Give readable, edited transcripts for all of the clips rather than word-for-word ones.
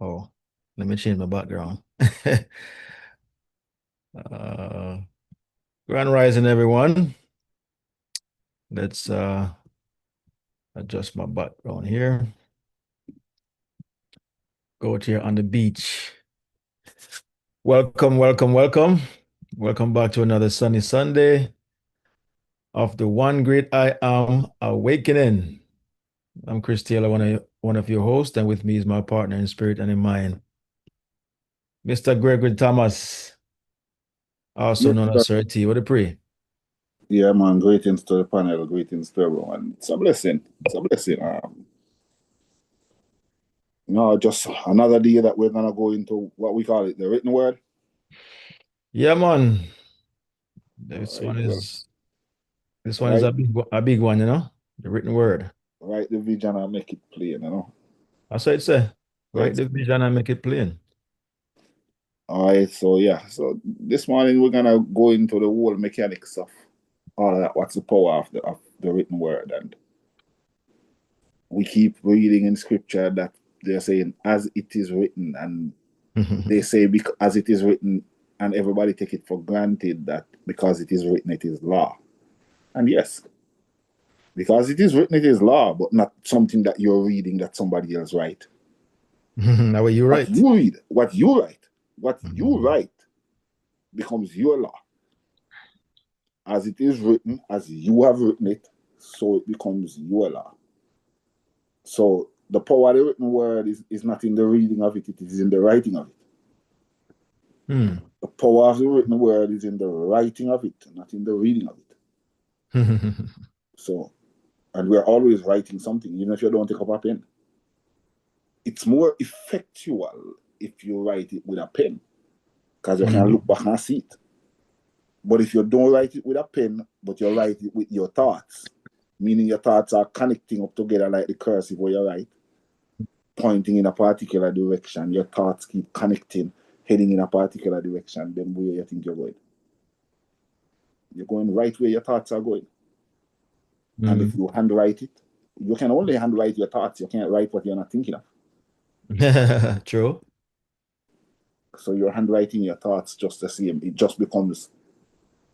Oh, let me change my background. uh, Grand Rising, everyone. Let's adjust my background here. Go out here on the beach. Welcome, welcome, welcome. Welcome back to another sunny Sunday of the One Great I Am Awakening. I'm Chris Taylor, one of your hosts, and with me is my partner in spirit and in mind, Mr. Gregory Thomas, also Yes, known sir. as Sir T. What a pray. Yeah, man. Greetings to the panel. Greetings to everyone. It's a blessing. It's a blessing. Just another day that we're gonna go into what we call it, the written word. Yeah, man. All This right. one Well, is this one is right, a big one, the written word. write the vision and make it plain. That's what it say. So Write it's the vision and make it plain. all right. So yeah. So this morning we're gonna go into the whole mechanics of all of that. What's the power of the written word? And we keep reading in scripture that they're saying as it is written, and they say because as it is written, and everybody take it for granted that because it is written, it is law. And yes, because it is written, it is law, but not something that you're reading that somebody else write. Now you're What right. you read, what you Mhm. write becomes your law. As it is written, as you have written it, so it becomes your law. So the power of the written word is not in the reading of it, it is in the writing of it. Hmm. The power of the written word is in the writing of it, not in the reading of it. So, and we're always writing something, even if you don't take up a pen. It's more effectual if you write it with a pen, because you can look Mhm. back and see it. But if you don't write it with a pen, but you write it with your thoughts, meaning your thoughts are connecting up together like the cursive where you write, pointing in a particular direction, your thoughts keep connecting, heading in a particular direction, then where you think you're going. You're going right where your thoughts are going. And if Mhm. you handwrite it, you can only handwrite your thoughts. You can't write what you're not thinking of. True. So you're handwriting your thoughts just the same. It just becomes,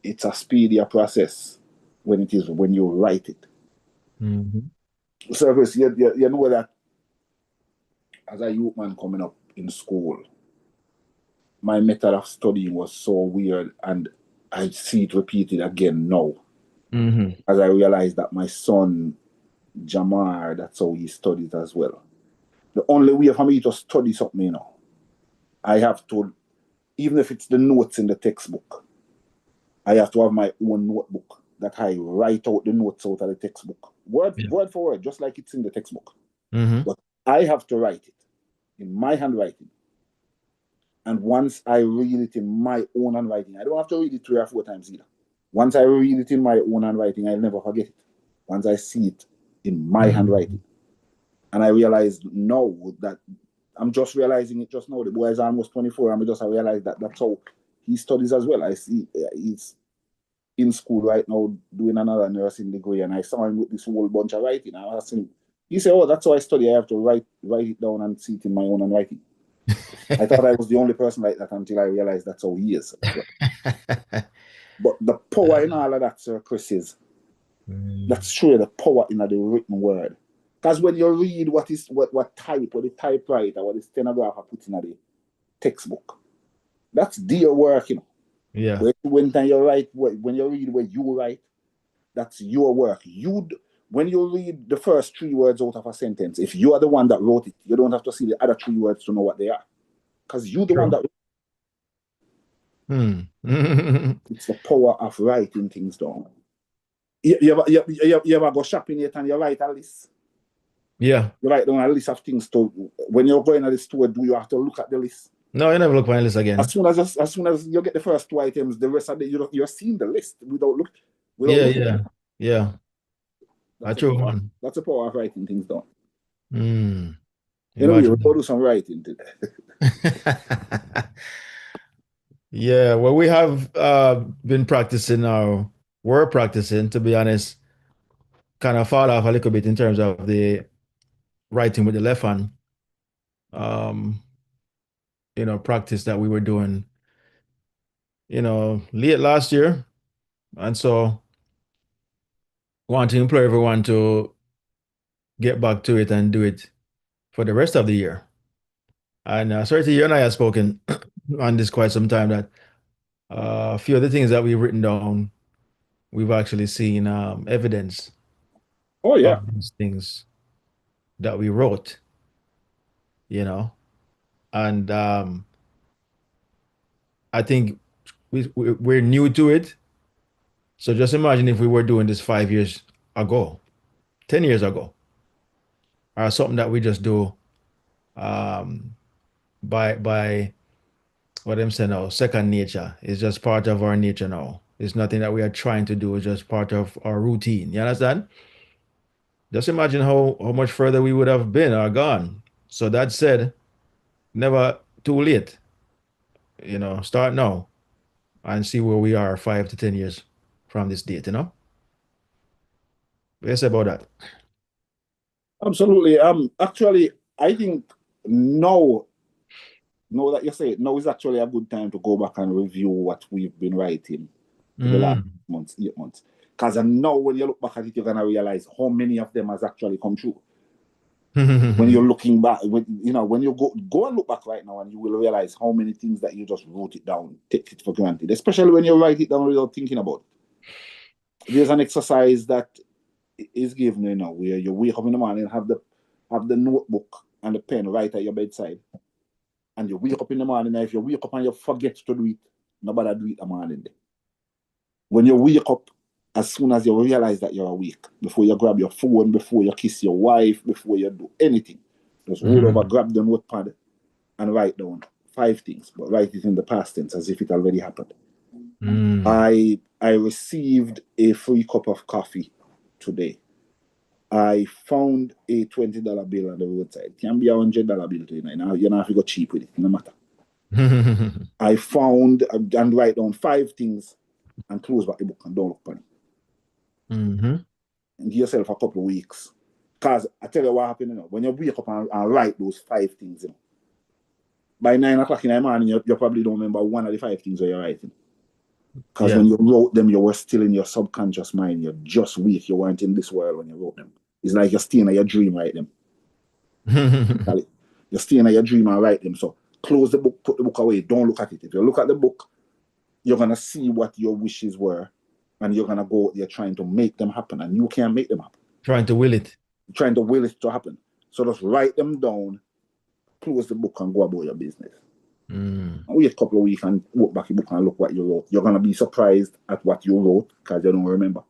it's a speedier process when you write it. Mhm. So Chris, you know that as a youth man coming up in school, my method of studying was so weird, and I see it repeated again now. Mhm. As I realized that my son Jamar, that's how he studies as well. The only way for me to study something, I have to, even if it's the notes in the textbook, I have to have my own notebook that I write out the notes out of the textbook, Yeah. word for word, just like it's in the textbook. Mhm. But I have to write it in my handwriting. And once I read it in my own handwriting, I don't have to read it 3 or 4 times either. Once I read it in my own handwriting, I'll never forget it. Once I see it in my handwriting. Mhm. And I realized now that I'm just realizing it just now. The boy is almost 24, and I just realized that that's how he studies as well. I see he's in school right now doing another nursing degree, and I saw him with this whole bunch of writing. I asked him, he said, "Oh, that's how I study. I have to write it down and see it in my own handwriting." I thought I was the only person like that until I realized that's how he is as well. But the power in all of that, Sir Chris, is Mm. that's true, the power in the written word. Because when you read what the typewriter, what the stenographer put in the textbook, that's their work. Yeah. When you write, when you read what you write, that's your work. When you read the first 3 words out of a sentence, if you are the one that wrote it, you don't have to see the other 3 words to know what they are. Because you're the one True. that Hmm. it's the power of writing things down. You ever go shopping yet and you write a list? Yeah. You write down a list of things to when you're going to the store, do you have to look at the list? No, you never look my list again. As soon as you get the first 2 items, the rest of the you're seeing the list without Yeah, looking at yeah, it. yeah. I That's a true, power. man. That's a power of writing things down. Hmm. Anyway, we'll Imagine. do some writing today. Yeah, well, we have been practicing our we're practicing, to be honest, kind of fall off a little bit in terms of the writing with the left hand. Um, practice that we were doing, late last year. And so want to implore everyone to get back to it and do it for the rest of the year. And certainly you and I have spoken on this quite some time that a few of the things that we've written down, we've actually seen evidence Oh yeah. of these things that we wrote, you know. And I think we're new to it. So just imagine if we were doing this 5 years ago, 10 years ago, or something that we just do um, by what I'm saying now, second nature. It's just part of our nature now. It's nothing that we are trying to do. It's just part of our routine. You understand? Just imagine how much further we would have been or gone. So that said, never too late. Start now and see where we are 5 to 10 years from this date, What do you say about that? Absolutely. Actually, I think now, now that you say it, now is actually a good time to go back and review what we've been writing for the last Mm. months, 8 months. Because now when you look back at it, you're gonna realize how many of them has actually come true. When you're looking back, when you go and look back right now, and you will realize how many things that you just wrote it down, take it for granted, especially when you write it down without thinking about it. There's an exercise that is given, where you wake up in the morning, have the notebook and the pen right at your bedside, and you wake up in the morning. And if you wake up and you forget to do it, nobody do it in the morning. When you wake up, as soon as you realize that you're awake, before you grab your phone, before you kiss your wife, before you do anything, just roll over, grab the notepad, and write down 5 things, but write it in the past tense as if it already happened. Mm. I received a free cup of coffee today. I found a $20 bill on the roadside. It can be $100 bill too, you know, if you go cheap with it, no matter. I found and write down 5 things and close back the book and don't look funny. Mm-hmm. And give yourself a couple of weeks. Because I tell you what happened, when you wake up and write those 5 things, by 9 o'clock in the morning, you probably don't remember one of the 5 things that you're writing. Because Yeah. when you wrote them, you were still in your subconscious mind. You're just weak. You weren't in this world when you wrote them. It's like you're staying in your dream, write them. You're staying in your dream and write them. So close the book, put the book away. Don't look at it. If you look at the book, you're going to see what your wishes were. And you're going to go, you're trying to make them happen. And you can't make them happen. Trying to will it. You're trying to will it to happen. So just write them down, close the book, and go about your business. Mm. Wait a couple of weeks and walk back your book and look what you wrote. You're going to be surprised at what you wrote because you don't remember.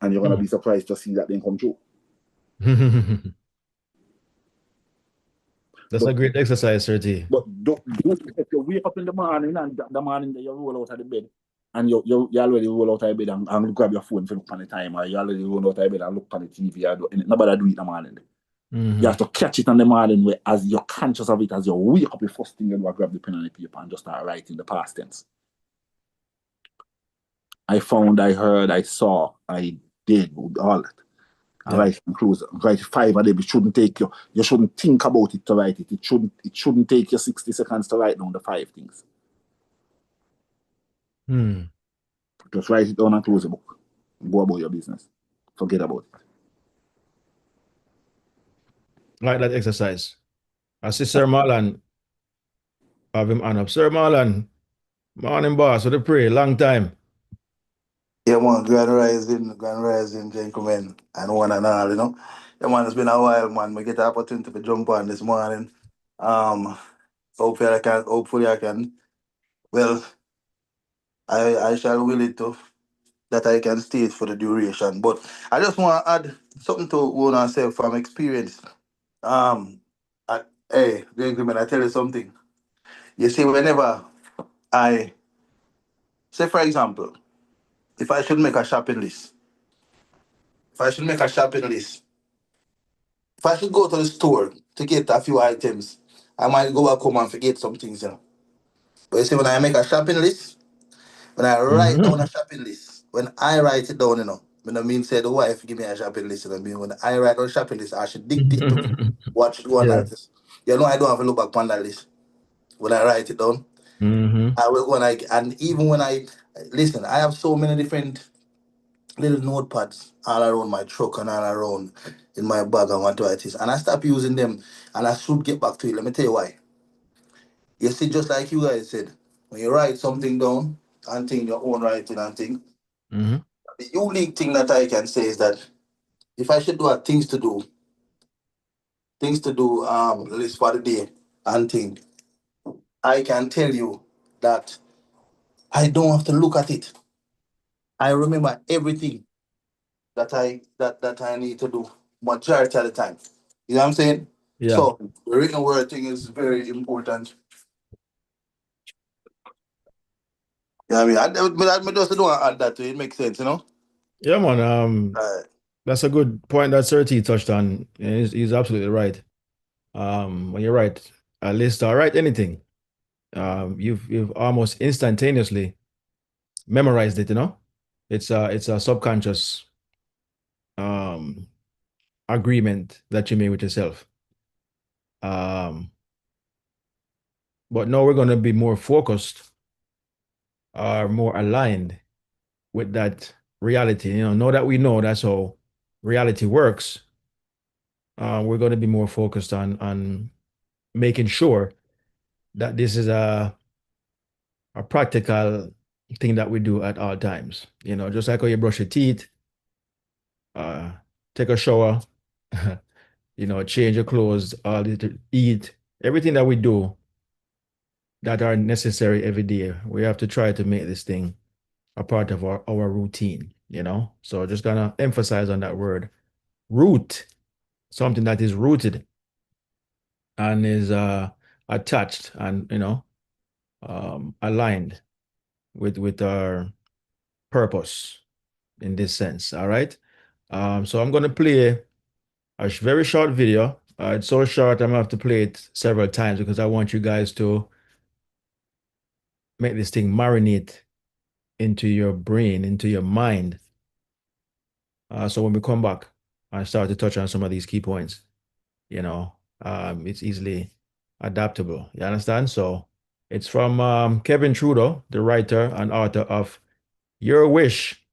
And you're going to be surprised to see that they come true. That's a great exercise, Sir T. But don't, if you wake up in the morning and the morning that you roll out of the bed and you already roll out of the bed and grab your phone to look on the time, or you already roll out of the bed and look on the TV, nobody do it in the morning. You have to catch it in the morning where, as you're conscious of it, as you wake up, the first thing you do is grab the pen and the paper and just start writing the past tense. I found, I heard, I saw, I did, all that. And write and close. Write 5 of them. It shouldn't take you. You shouldn't think about it to write it. It shouldn't take you 60 seconds to write down the 5 things. Just write it down and close the book. Go about your business. Forget about it. Like that exercise. I see Sir Marlon have him on up. Sir Marlon, morning boss, with the pray, long time. Yeah, man, grand rising, gentlemen, and one and all. Yeah, man, it's been a while, man. We get the opportunity to jump on this morning. Um, hopefully I can, well, I shall will it to, that I can stay for the duration. But I just want to add something to what I say from experience. Um, hey, gentlemen, I tell you something. You see, whenever I, say for example, if I should make a shopping list, if I should make a shopping list, if I should go to the store to get a few items, I might go back home and forget some things. But you see, when I make a shopping list, when I write down a shopping list, when I write it down, when I mean say the wife give me a shopping list, I mean when I write down a shopping list, I should dictate to me what should go on Yeah. that list. I don't have to look back on that list. when I write it down. Mm-hmm. I will when I and even when I listen, I have so many different little notepads all around my truck and all around in my bag and what it is. And I stop using them and I should get back to it. Let me tell you why. You see, just like you guys said, when you write something down and think your own writing and thing, Mm-hmm. the unique thing that I can say is that if I should do a things to do list for the day and think, I can tell you that I don't have to look at it. I remember everything that I need to do majority of the time. You know what I'm saying? Yeah. So the written word thing is very important. Yeah, I mean, I just don't want to add that to it. It makes sense, you know. Yeah, man. Uh, That's a good point that Sir T touched on. And he's absolutely right. When you're right, a list or write anything, you've almost instantaneously memorized it, you know? It's a subconscious um agreement that you made with yourself. Um, but now we're gonna be more focused or more aligned with that reality. Know that we know that's how reality works. We're gonna be more focused on making sure that this is a practical thing that we do at all times. Just like how you brush your teeth, uh, take a shower, change your clothes, eat, everything that we do that are necessary every day. We have to try to make this thing a part of our routine. So just gonna emphasize on that word, root, something that is rooted and is attached and aligned with our purpose in this sense. All right. So I'm gonna play a very short video. It's so short I'm gonna have to play it several times because I want you guys to make this thing marinate into your brain, into your mind. So when we come back, I start to touch on some of these key points. It's easily adaptable. You understand? So it's from Kevin Trudeau, the writer and author of Your Wish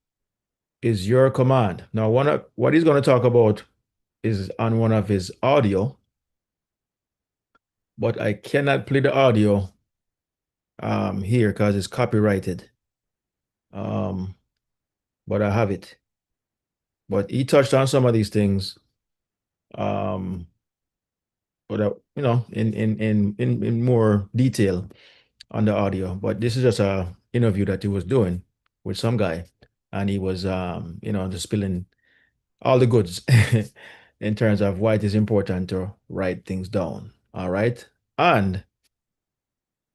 is Your Command. Now, what he's going to talk about is on one of his audio, but I cannot play the audio here because it's copyrighted. Um, but I have it. But he touched on some of these things, um, but in more detail on the audio. But this is just a interview that he was doing with some guy, and he was just spilling all the goods in terms of why it is important to write things down. All right, and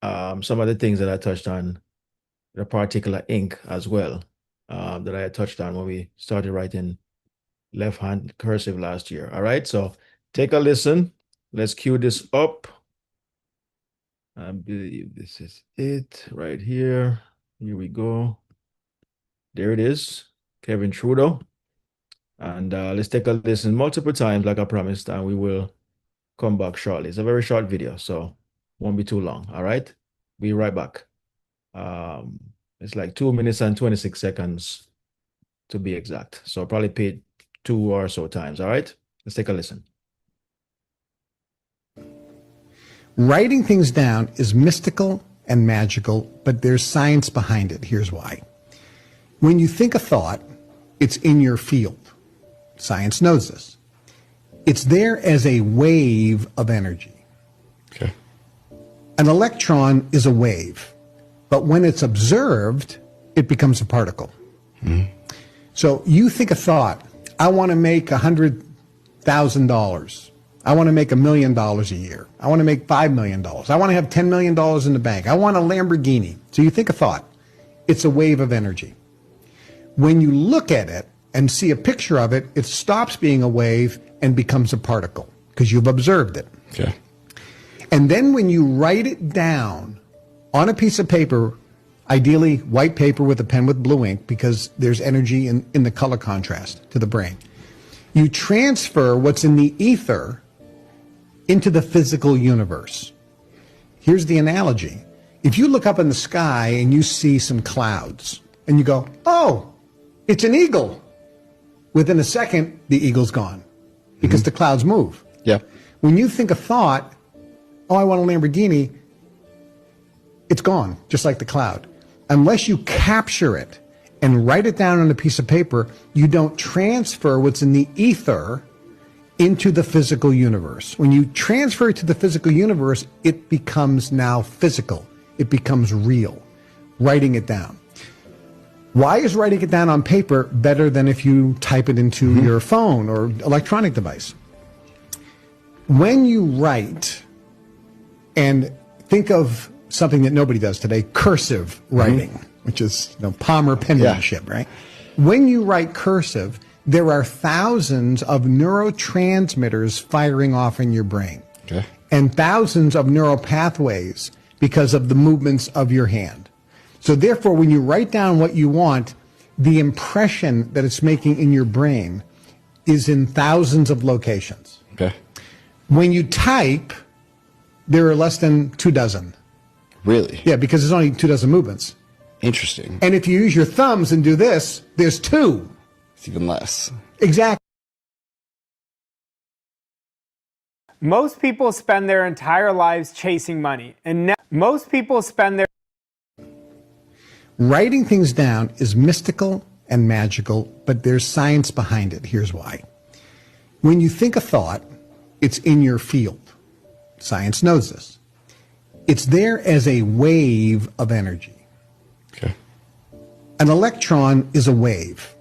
some of the things that I touched on, the particular ink as well, that I touched on when we started writing left-hand cursive last year. All right, so take a listen. Let's cue this up. I believe this is it right here. Here we go. There it is, Kevin Trudeau. And let's take a listen multiple times, like I promised, and we will come back shortly. It's a very short video, so won't be too long. All right, be right back. It's like 2 minutes and 26 seconds to be exact. So I'll probably pay it 2 or so times. All right, let's take a listen. Writing things down is mystical and magical, but there's science behind it. Here's why. When you think a thought, it's in your field. Science knows this. It's there as a wave of energy. Okay. An electron is a wave, but when it's observed, it becomes a particle. Mm-hmm. So you think a thought, I want to make $100,000. I want to make $1 million a year. I want to make $5 million. I want to have $10 million in the bank. I want a Lamborghini. So you think a thought. It's a wave of energy. When you look at it and see a picture of it, it stops being a wave and becomes a particle because you've observed it. Okay. And then when you write it down on a piece of paper, ideally white paper with a pen with blue ink because there's energy in the color contrast to the brain, you transfer what's in the ether into the physical universe. Here's the analogy. If you look up in the sky and you see some clouds and you go, oh, it's an eagle. Within a second, the eagle's gone because the clouds move. Yeah. When you think a thought, oh, I want a Lamborghini, it's gone, just like the cloud. Unless you capture it and write it down on a piece of paper, you don't transfer what's in the ether into the physical universe. When you transfer it to the physical universe, it becomes now physical. It becomes real. Writing it down. Why is writing it down on paper better than if you type it into your phone or electronic device? When you write, and think of something that nobody does today, cursive writing, which is Palmer penmanship, right? When you write cursive, there are thousands of neurotransmitters firing off in your brain, and thousands of neural pathways because of the movements of your hand. So therefore, when you write down what you want, the impression that it's making in your brain is in thousands of locations. When you type, there are less than 24. Really? Yeah, because there's only 24 movements. Interesting. And if you use your thumbs and do this, there's 2. It's even less. Exactly. Most people spend their entire lives chasing money, and most people spend their Writing things down is mystical and magical, but there's science behind it. Here's why. When you think a thought, it's in your field. Science knows this. It's there as a wave of energy. An electron is a wave,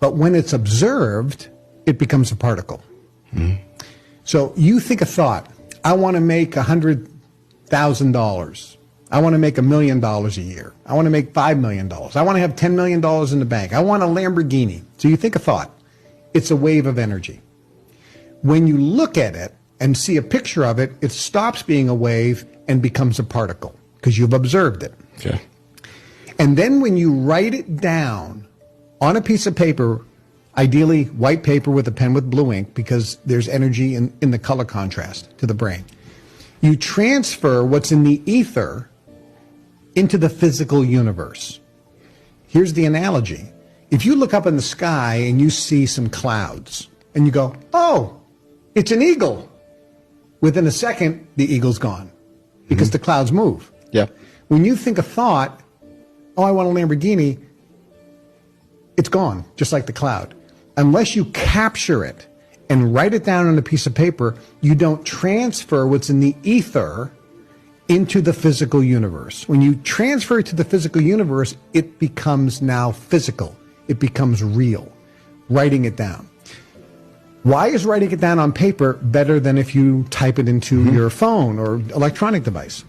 but when it's observed, it becomes a particle. So you think a thought, I want to make $100,000. I want to make $1 million a year. I want to make $5 million. I want to have $10 million in the bank. I want a Lamborghini. So you think a thought. It's a wave of energy. When you look at it and see a picture of it, it stops being a wave and becomes a particle because you've observed it. And then when you write it down on a piece of paper, ideally white paper with a pen with blue ink because there's energy in the color contrast to the brain, you transfer what's in the ether into the physical universe. Here's the analogy. If you look up in the sky and you see some clouds and you go, oh, it's an eagle. Within a second, the eagle's gone because the clouds move. When you think a thought, oh, I want a Lamborghini, it's gone, just like the cloud. Unless you capture it and write it down on a piece of paper, you don't transfer what's in the ether into the physical universe. When you transfer it to the physical universe, it becomes now physical. It becomes real. Writing it down. Why is writing it down on paper better than if you type it into your phone or electronic device?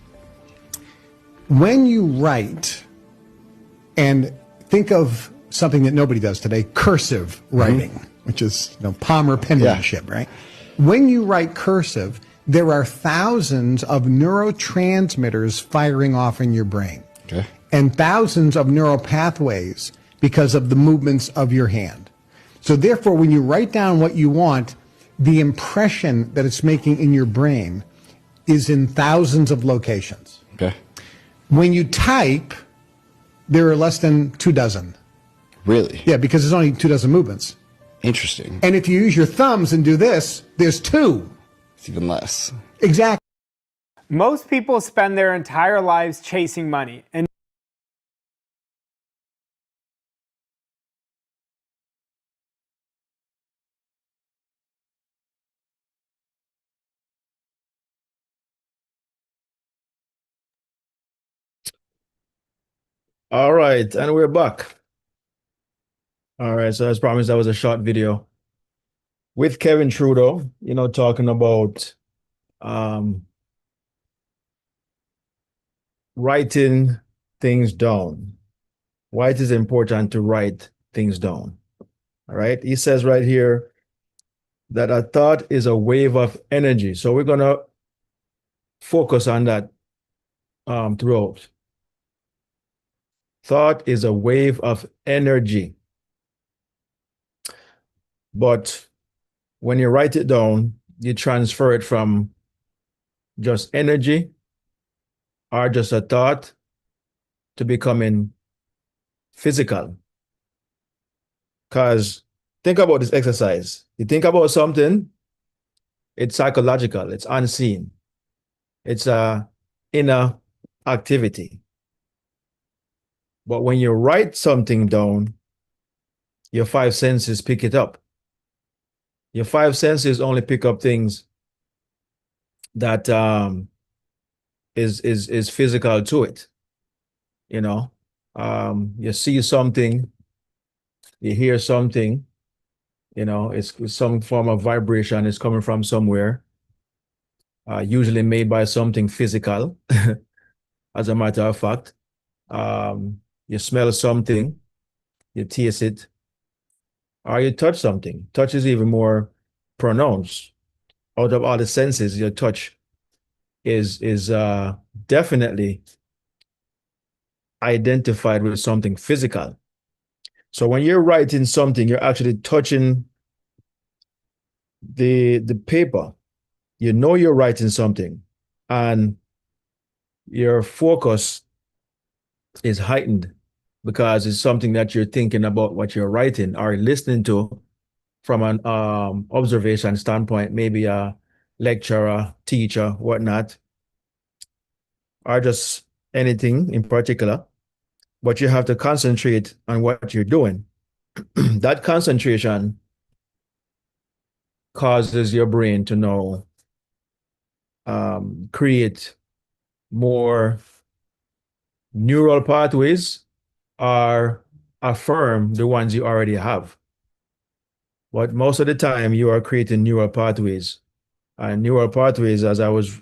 When you write, and think of something that nobody does today, cursive writing, which is Palmer penmanship, right? When you write cursive, there are thousands of neurotransmitters firing off in your brain, and thousands of neural pathways because of the movements of your hand. So therefore, when you write down what you want, the impression that it's making in your brain is in thousands of locations. When you type, there are less than 24. Really? Yeah, because there's only 24 movements. Interesting. And if you use your thumbs and do this, there's 2. It's even less. Exactly. most people spend their entire lives chasing money, and All right, and we're back. All right, so as promised, that was a short video with Kevin Trudeau, talking about writing things down. Why it is important to write things down. All right, he says right here that a thought is a wave of energy. So we're going to focus on that throughout. Thought is a wave of energy. But when you write it down, you transfer it from just energy are just a thought to becoming physical. Because think about this exercise. You think about something, it's psychological, it's unseen, it's a inner activity. But when you write something down, your five senses pick it up. Your five senses only pick up things that is physical to it. You know, you see something, you hear something, it's some form of vibration is coming from somewhere, usually made by something physical, as a matter of fact. You smell something, you taste it, or you touch something. Touch is even more pronounced. Out of all the senses, your touch is definitely identified with something physical. So when you're writing something, you're actually touching the paper. You know you're writing something, and your focus is heightened because it's something that you're thinking about what you're writing or listening to from an observation standpoint, maybe a lecturer, teacher, whatnot, or just anything in particular. But you have to concentrate on what you're doing. That concentration causes your brain to now create more neural pathways or affirm the ones you already have. But most of the time, you are creating neural pathways. And neural pathways, as I was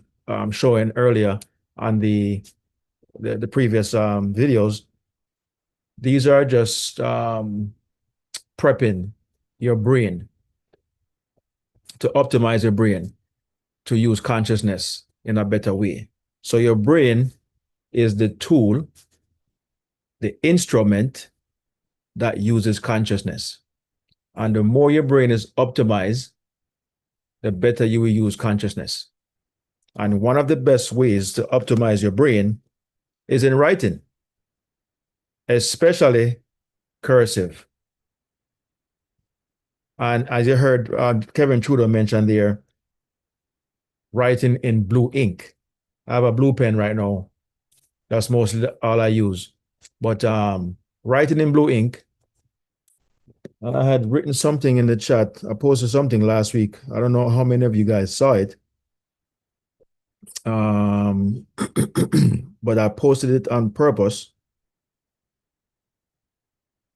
showing earlier on the previous videos, these are just prepping your brain to optimize your brain to use consciousness in a better way. So your brain is the tool, the instrument that uses consciousness. And the more your brain is optimized, the better you will use consciousness. And one of the best ways to optimize your brain is in writing, especially cursive. And as you heard Kevin Trudeau mention there, writing in blue ink. I have a blue pen right now. That's mostly all I use. But writing in blue ink, and I had written something in the chat. I posted something last week. I don't know how many of you guys saw it. But I posted it on purpose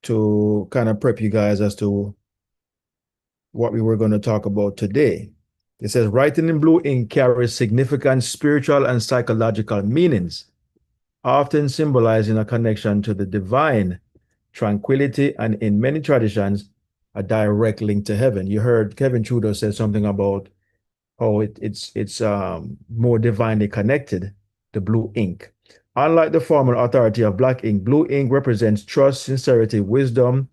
to kind of prep you guys as to what we were going to talk about today. It says writing in blue ink carries significant spiritual and psychological meanings, often symbolizing a connection to the divine, tranquility, and in many traditions, a direct link to heaven. You heard Kevin Trudeau say something about how it's more divinely connected, the blue ink. Unlike the formal authority of black ink, blue ink represents trust, sincerity, wisdom,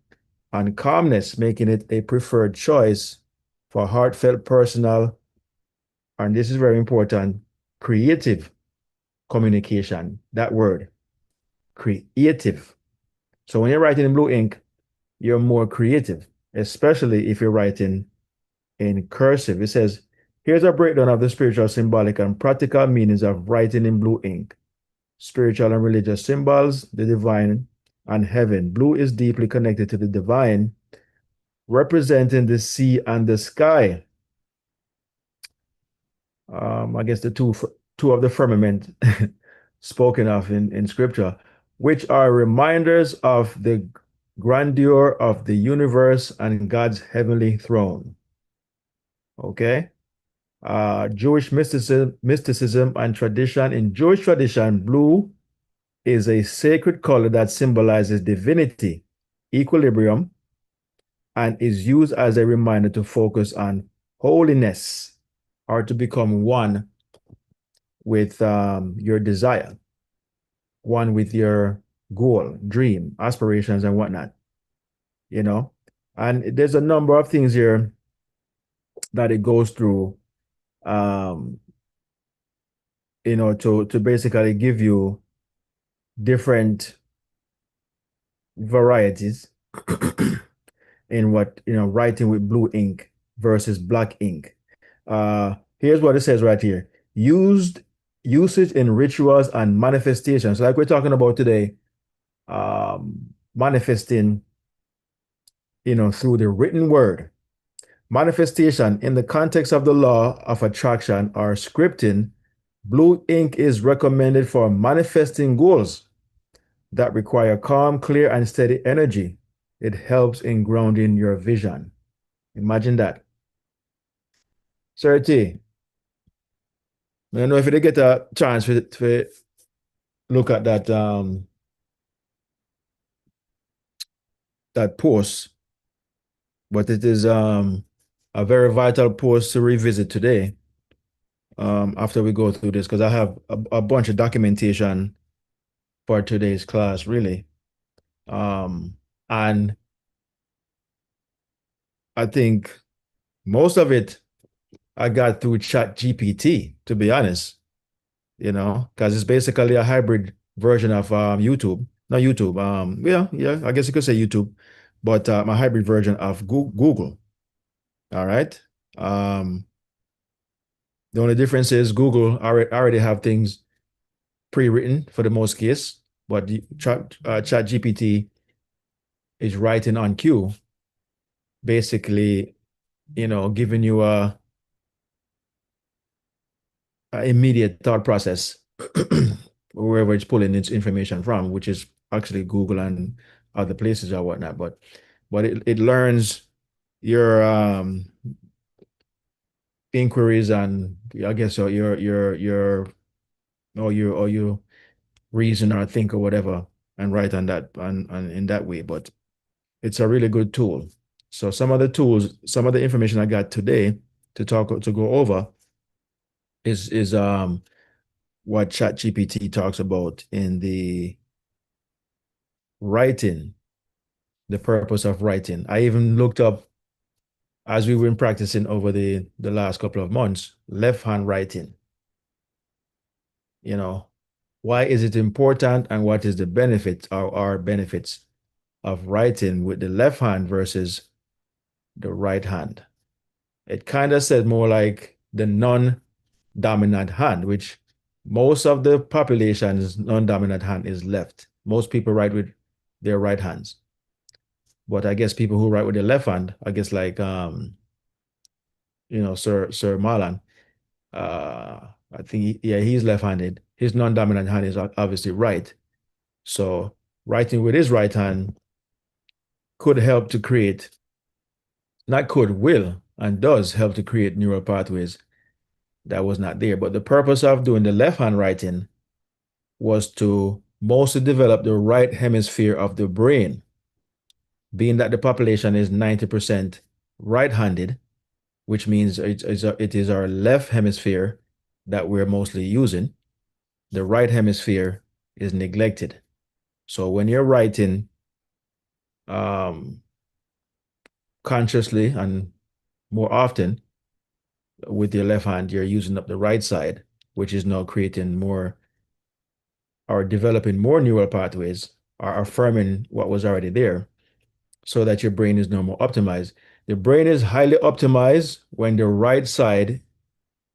and calmness, making it a preferred choice for heartfelt, personal, and this is very important, creative communication. That word, creative. So when you're writing in blue ink, you're more creative, especially if you're writing in cursive. It says, here's a breakdown of the spiritual, symbolic, and practical meanings of writing in blue ink. Spiritual and religious symbols, the divine, and heaven. Blue is deeply connected to the divine, representing the sea and the sky. I guess the two of the firmament spoken of in scripture, which are reminders of the grandeur of the universe and God's heavenly throne. Okay. Jewish mysticism and tradition. In Jewish tradition, blue is a sacred color that symbolizes divinity, equilibrium, and is used as a reminder to focus on holiness or to become one with your desire, one with your goal, dream, aspirations, and whatnot, you know? And there's a number of things here that it goes through. Um, to basically give you different varieties in what, writing with blue ink versus black ink. Here's what it says right here. Usage in rituals and manifestations. Like we're talking about today, manifesting, through the written word. Manifestation in the context of the law of attraction or scripting, blue ink is recommended for manifesting goals that require calm, clear, and steady energy. It helps in grounding your vision. Imagine that. Sir T, I don't know if you get a chance to look at that post, but it is a very vital post to revisit today after we go through this, because I have a bunch of documentation for today's class, really. And I think most of it I got through Chat GPT, to be honest, because it's basically a hybrid version of YouTube. Not YouTube. Yeah, I guess you could say YouTube, but a hybrid version of Google. All right. Um, the only difference is Google already have things pre-written for the most case, but Chat GPT is writing on cue, basically, giving you a immediate thought process wherever it's pulling its information from, which is actually Google and other places or whatnot. But it learns your inquiries and I guess your reason or think or whatever and write on that and in that way. But it's a really good tool. So some of the information I got today to go over is what ChatGPT talks about in the writing, the purpose of writing. I even looked up, as we've been practicing over the last couple of months, left-hand writing. Why is it important and what is the benefits or benefits of writing with the left hand versus the right hand? It kind of said more like the non-dominant hand, which most of the population's non-dominant hand is left. Most people write with their right hands. But I guess people who write with their left hand, I guess like Sir Marlon, I think he's left-handed. His non-dominant hand is obviously right. So writing with his right hand could help to create, not could, will, and does help to create neural pathways that was not there. But the purpose of doing the left-hand writing was to mostly develop the right hemisphere of the brain, being that the population is 90% right-handed, which means it is our left hemisphere that we're mostly using. The right hemisphere is neglected. So when you're writing consciously and more often with your left hand, you're using up the right side, which is now creating more or developing more neural pathways or affirming what was already there so that your brain is no more optimized. The brain is highly optimized when the right side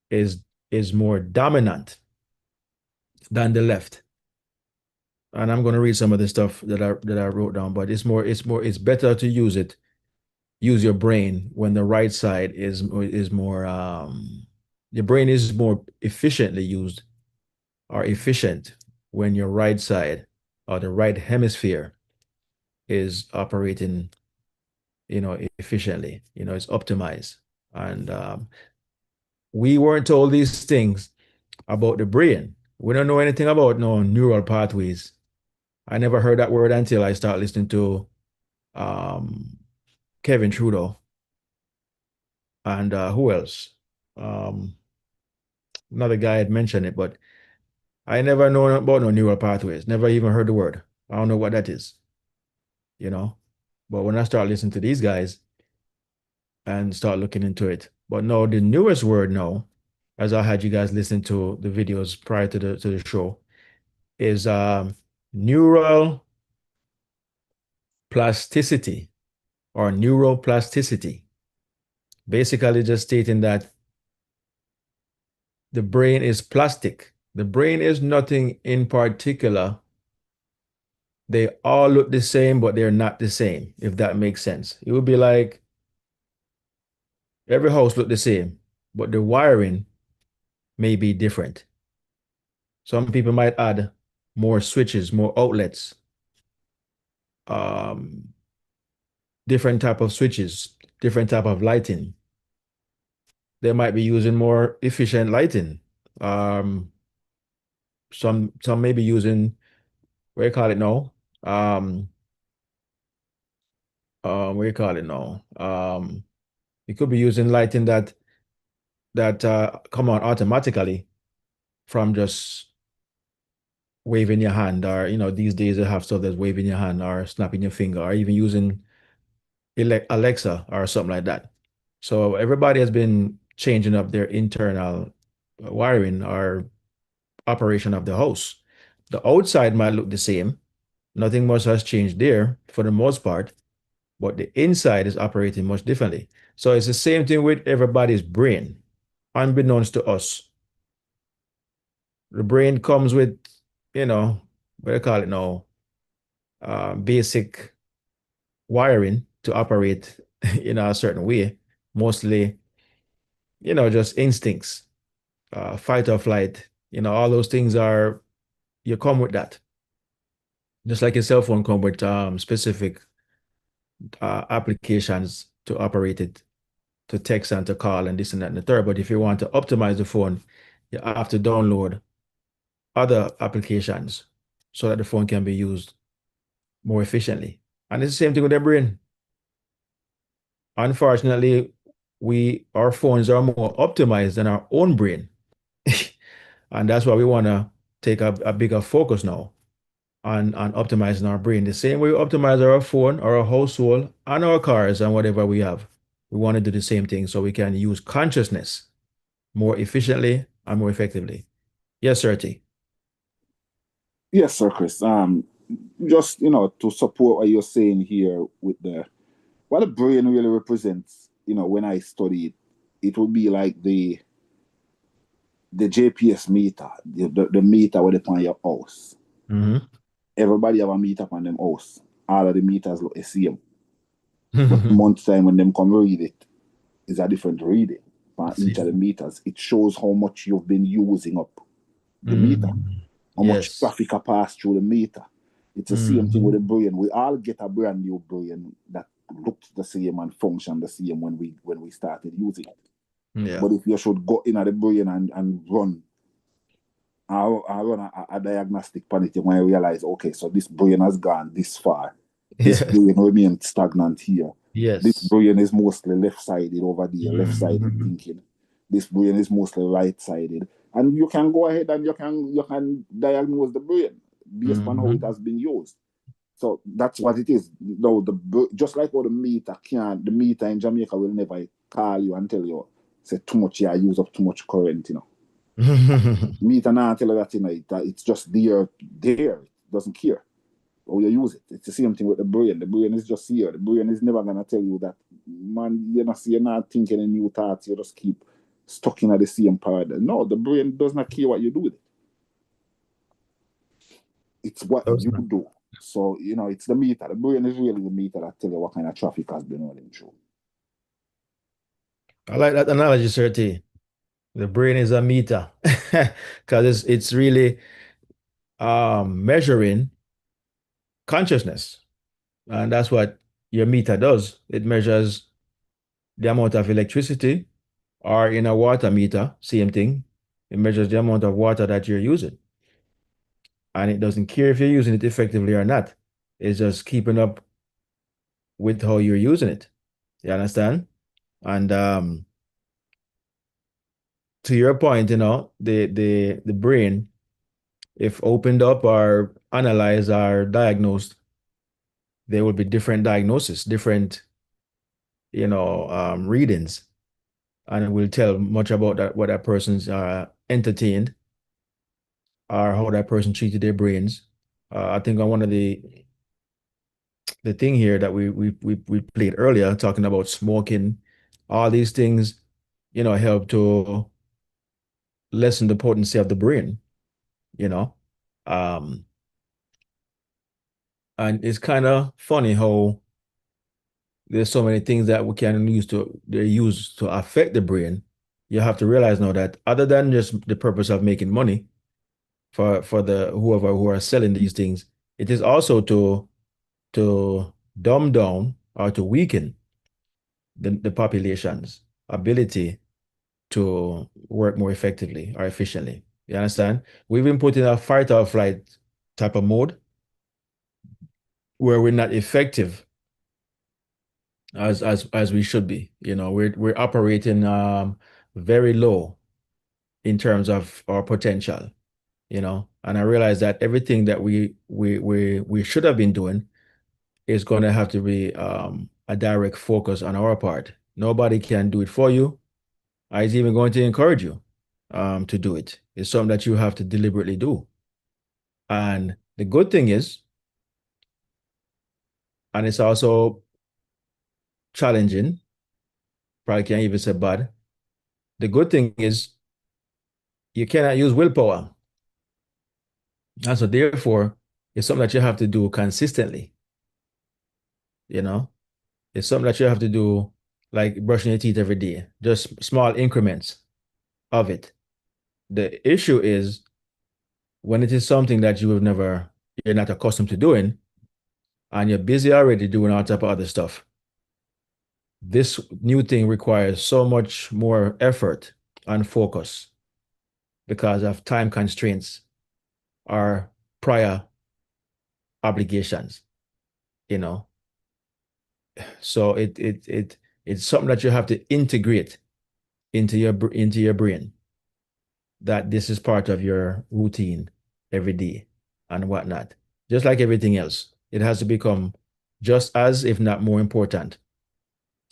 is more dominant than the left. And I'm going to read some of the stuff that I wrote down, but it's better to use your brain when the right side is more your brain is more efficiently used or efficient when your right side or the right hemisphere is operating, efficiently, it's optimized. And we weren't told these things about the brain. We don't know anything about no neural pathways. I never heard that word until I started listening to um, Kevin Trudeau and who else? Um, Another guy had mentioned it, but I never know about no neural pathways. Never even heard the word. I don't know what that is, you know. But when I start listening to these guys and start looking into it, but no, the newest word now, as I had you guys listen to the videos prior to the show, is neural plasticity or neuroplasticity. Basically, just stating that the brain is plastic. The brain is nothing in particular. They all look the same, but they're not the same, if that makes sense. It would be like every house look the same, but the wiring may be different. Some people might add more switches, more outlets, um, different type of switches, different type of lighting. They might be using more efficient lighting. Um, some may be using, what do you call it now? What do you call it now? You could be using lighting that come on automatically from just waving your hand, or these days they have stuff that's waving your hand or snapping your finger, or even using Alexa or something like that. So everybody has been changing up their internal wiring or operation of the house. The outside might look the same. Nothing much has changed there for the most part, but the inside is operating much differently. So it's the same thing with everybody's brain, unbeknownst to us. The brain comes with, what do you call it now? Basic wiring to operate in a certain way, mostly, just instincts, fight or flight, all those things you come with that. Just like your cell phone come with specific applications to operate it, to text and to call and this and that and the third. But if you want to optimize the phone, you have to download other applications so that the phone can be used more efficiently. And it's the same thing with the brain. Unfortunately, our phones are more optimized than our own brain. And that's why we want to take a bigger focus now on optimizing our brain. The same way we optimize our phone, our household, and our cars and whatever we have. We want to do the same thing so we can use consciousness more efficiently and more effectively. Yes, sir, T. Yes, sir, Chris. Just to support what you're saying here with what the brain really represents. When I study it, it would be like the GPS meter, the meter where they on your house. Mm-hmm. Everybody have a meter on them house. All of the meters look the same. But month time when them come read it, is a different reading for each of the meters. It shows how much you've been using up the meter, how much Yes. traffic are passed through the meter. It's the same thing with the brain. We all get a brand new brain that looks the same and function the same when we started using it. Yeah. But if you should go in at the brain and run, I run a diagnostic on it when I realize, okay, so this brain has gone this far. This brain remains stagnant here. This Yes. brain is mostly left-sided over there, left-sided Mhm. thinking. This brain is mostly right-sided. And you can go ahead and you can diagnose the brain based on how it has been used. So that's what it is. No, just like how the meter in Jamaica will never call you and tell you, say too much, yeah, use up too much current, Meter now tell you that, it's just there. It doesn't care how you use it. It's the same thing with the brain. The brain is just here. The brain is never gonna tell you that, man, you're not thinking in new thoughts, you just keep stuck in the same paradigm. No, the brain does not care what you do with it. It's what you do. So, it's the meter. The brain is really the meter that tell you what kind of traffic has been running through. I like that analogy, sir T. The brain is a meter because it's really measuring consciousness. And that's what your meter does. It measures the amount of electricity, or in a water meter, same thing. It measures the amount of water that you're using. And it doesn't care if you're using it effectively or not. It's just keeping up with how you're using it. You understand? And to your point, the brain, if opened up or analyzed or diagnosed, there will be different diagnosis, different, readings. and it will tell much about that what that person's entertained or how that person treated their brains. I think on one of the thing here that we played earlier, talking about smoking, all these things, help to lessen the potency of the brain, you know. Um, and it's kind of funny how there's so many things that we can use to they're used to affect the brain. You have to realize now that other than just the purpose of making money for the whoever who are selling these things, it is also to dumb down or to weaken the population's ability to work more effectively or efficiently. You understand? We've been put in a fight or flight type of mode where we're not effective as we should be. We're operating very low in terms of our potential. And I realize that everything that we should have been doing is going to have to be a direct focus on our part. Nobody can do it for you. I is even going to encourage you to do it. It's something that you have to deliberately do. And the good thing is, and it's also challenging, probably can't even say bad. The good thing is you cannot use willpower. And so therefore, it's something that you have to do consistently, you know? It's something that you have to do like brushing your teeth every day, just small increments of it. The issue is when it is something that you're not accustomed to doing, and you're busy already doing all type of other stuff. This new thing requires so much more effort and focus because of time constraints or prior obligations, you know. So it's something that you have to integrate into your brain, that this is part of your routine every day and whatnot. Just like everything else, it has to become just as, if not more important,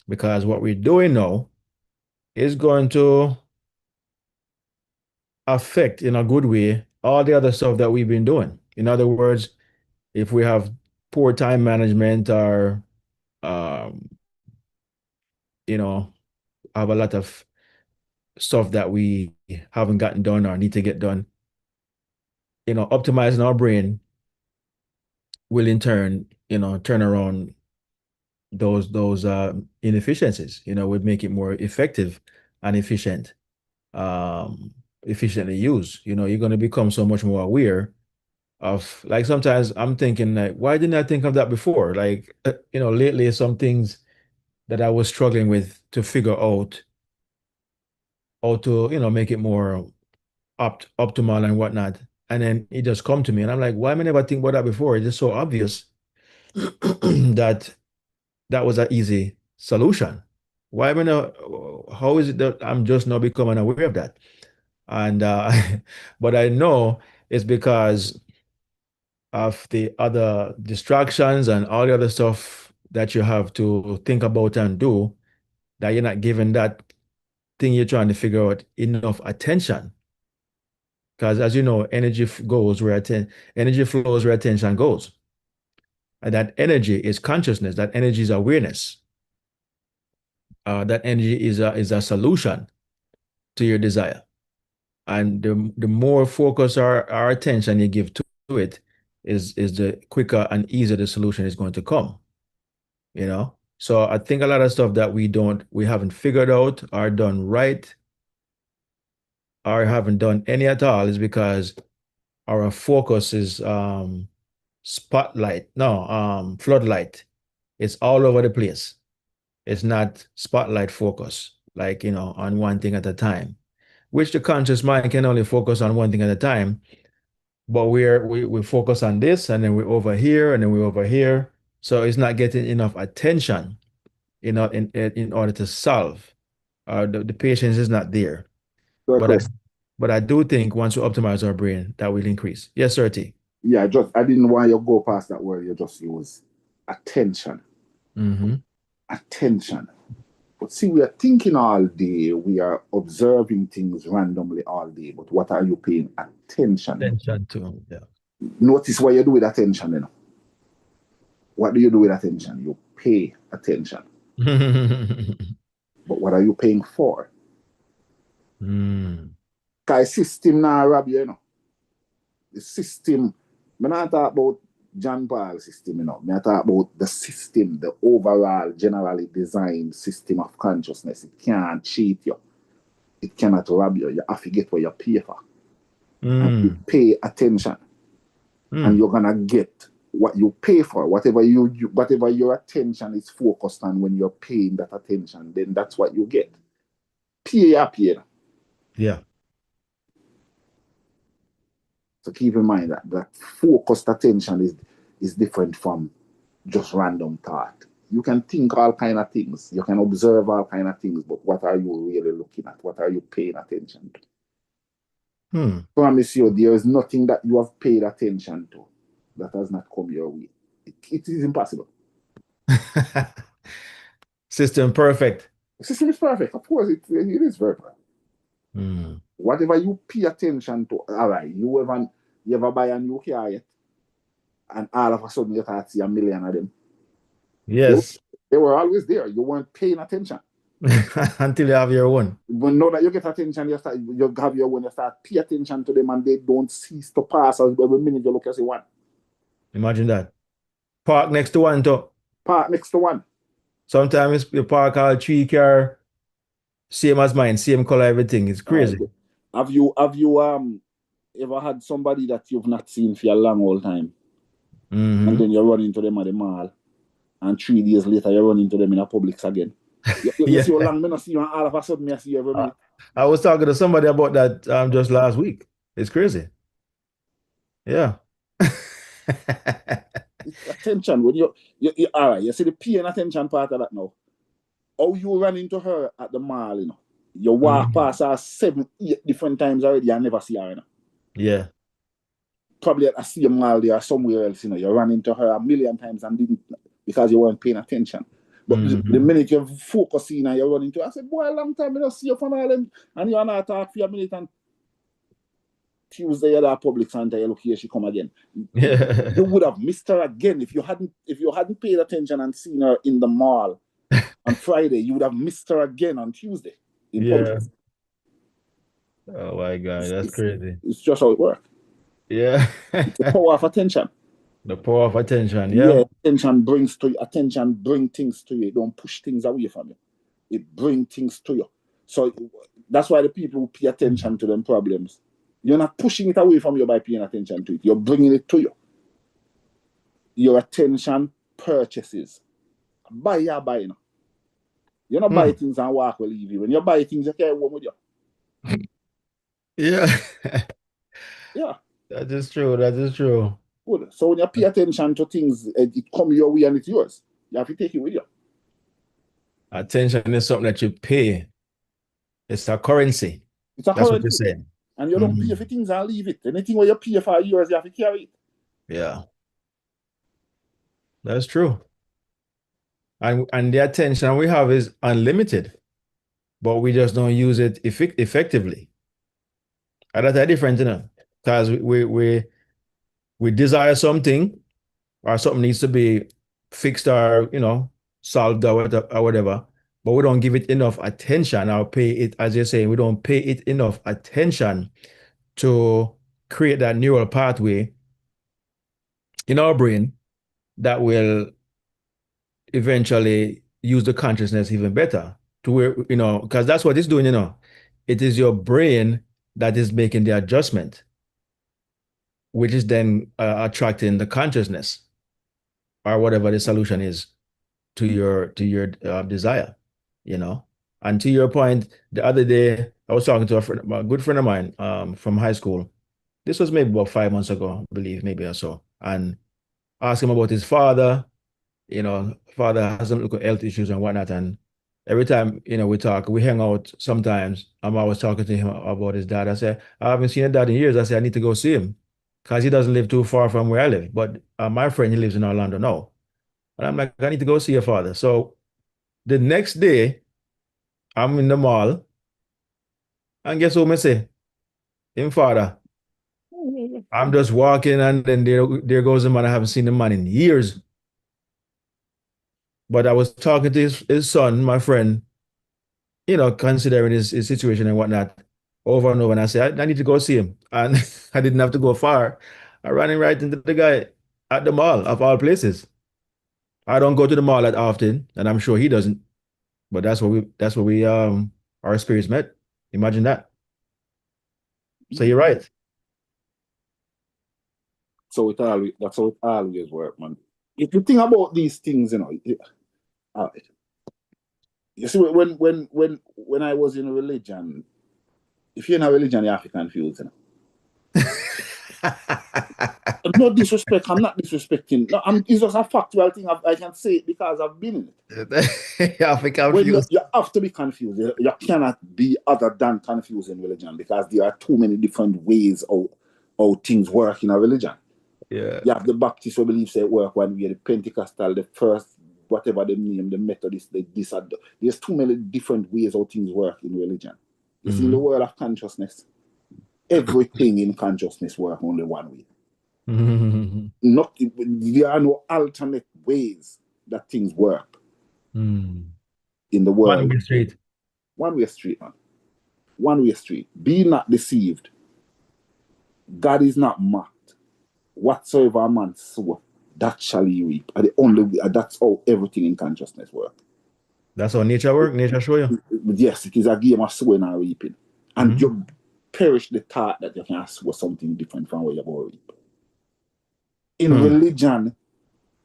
because what we're doing now is going to affect in a good way all the other stuff that we've been doing. In other words, if we have poor time management or um, you know, have a lot of stuff that we haven't gotten done or need to get done, optimizing our brain will in turn, turn around those inefficiencies, would make it more effective and efficiently used. You're going to become so much more aware of, like, sometimes I'm thinking like, why didn't I think of that before? Like, lately some things that I was struggling with to figure out how to, make it more optimal and whatnot. And then it just come to me and I'm like, why am I never think about that before? It's just so obvious that that was an easy solution. Why am I not, how is it that I'm just now becoming aware of that? And but I know it's because of the other distractions and all the other stuff that you have to think about and do, that you're not giving that thing you're trying to figure out enough attention. Because as you know, energy flows where attention goes. And that energy is consciousness, that energy is awareness. That energy is a solution to your desire. And the more focus our attention you give to it, is the quicker and easier the solution is going to come. So I think a lot of stuff that we haven't figured out or done right or haven't done any at all is because our focus is spotlight, no, floodlight. It's all over the place. It's not spotlight focus, like, on one thing at a time, which the conscious mind can only focus on one thing at a time. But we focus on this and then we're over here and then we're over here. So it's not getting enough attention, in order to solve. The patience is not there. So, But I Chris, but I do think once we optimize our brain, that will increase. Yes, sir, T. yeah, I didn't want you to go past that word you just used. Attention. Mm-hmm. Attention. But see, we are thinking all day, we are observing things randomly all day, but what are you paying attention to? Attention to, yeah. Notice what you do with attention, you know. What do you do with attention? You pay attention. But what are you paying for? Because system now rob you, you know. The system, I'm not talk about John Paul system, you know. I talk about the system, the overall, generally designed system of consciousness. It can't cheat you. It cannot rob you. You have to get what you pay for. And you pay attention. And you're gonna get what you pay for. Whatever whatever your attention is focused on when you're paying that attention, then that's what you get. Pay up here. Yeah. So keep in mind that focused attention is different from just random thought. You can think all kind of things. You can observe all kind of things, but what are you really looking at? What are you paying attention to? Promise you, there is nothing that you have paid attention to that has not come your way. It is impossible. System perfect. System is perfect. Of course, it is very perfect. Whatever you pay attention to, all right, you ever buy a new car yet? And all of a sudden you start to see a million of them. Yes. They were always there. You weren't paying attention. Until you have your one. But now that you get attention, you have your one, you start pay attention to them and they don't cease to pass as every minute you look at one. Imagine that. Park next to one too. Park next to one. Sometimes you park all 3 car, same as mine, same color, everything. It's crazy. Have you ever had somebody that you've not seen for a long old time? And then you run into them at the mall, and 3 days later you run into them in a Publix again. You see how long I not see you, and all of a sudden I see you every minute. I was talking to somebody about that just last week. It's crazy. Yeah. Attention. When you all right, you see the paying attention part of that now. How you run into her at the mall, you know. You walk past her 7, 8 different times already and never see her, you know. Yeah. Probably at the same mall there or somewhere else, you know. You ran into her a million times and didn't, because you weren't paying attention. But the minute you focus in and you run into her, I said, boy, a long time I don't see you from all them. And you and I talk for a minute, and Tuesday you're at Public Center, you look here, she come again. Yeah. You would have missed her again if you hadn't paid attention and seen her in the mall on Friday. You would have missed her again on Tuesday in Public. Oh my God, that's crazy. It's just how it works. Yeah. It's the power of attention. The power of attention, yeah. Attention brings things to you. It don't push things away from you. It brings things to you. So that's why the people who pay attention to them problems, you're not pushing it away from you by paying attention to it. You're bringing it to you. Your attention purchases. Buy. You don't buy things and walk will leave you. When you buy things, you carry home with you. Yeah. Yeah. That is true. Good. So when you pay attention to things, it come your way and it's yours. You have to take it with you. Attention is something that you pay. It's a currency. It's a That's currency. what you're saying. And you don't pay for things and leave it. Anything where you pay for yours, you have to carry it. Yeah. That's true. And the attention we have is unlimited, but we just don't use it effectively. And that's different, you know, because we desire something, or something needs to be fixed or, you know, solved or whatever, but we don't give it enough attention or pay it, as you're saying, we don't pay it enough attention to create that neural pathway in our brain that will eventually use the consciousness even better, to where, you know, because that's what it's doing, you know. It is your brain that is making the adjustment, which is then attracting the consciousness or whatever the solution is to your desire, you know. And to your point, the other day I was talking to a good friend of mine from high school. This was maybe about 5 months ago, I believe, maybe or so, and asked him about his father. You know, father has some little health issues and whatnot. And every time, you know, we talk, we hang out sometimes. I'm always talking to him about his dad. I say, I haven't seen his dad in years. I say, I need to go see him because he doesn't live too far from where I live. But my friend, he lives in Orlando now. And I'm like, I need to go see your father. So the next day, I'm in the mall, and guess what I say? Him father. I'm just walking, and then there goes the man. I haven't seen the man in years. But I was talking to his son, my friend, considering his situation and whatnot, over and over. And I said, I need to go see him. And I didn't have to go far. I ran in right into the guy at the mall, of all places. I don't go to the mall that often, and I'm sure he doesn't. But that's where we our spirits met. Imagine that. So you're right. So that's how it always work, man. If you think about these things, uh, you see, when I was in religion, if you're in a religion, you have to confuse, No disrespect. I'm not disrespecting. No, it's just a factual thing. I can say it because I've been in it. Yeah, I think I'm When confused. you have to be confused. You cannot be other than confused in religion because there are too many different ways of how things work in a religion. Yeah. You have the Baptist who believes they work one way, the Pentecostal, the first, whatever they name, the Methodist, there's too many different ways how things work in religion. You see, in the world of consciousness, everything in consciousness works only one way. Not there are no alternate ways that things work in the world. One way street. One way street, man. One way street. Be not deceived. God is not mocked. Whatsoever a man sow, that shall he reap. And the only that's how everything in consciousness works. That's how nature work. Nature show you. Yes, it is a game of sowing and reaping. And you perish the thought that you can sow something different from where you're going to reap. In religion,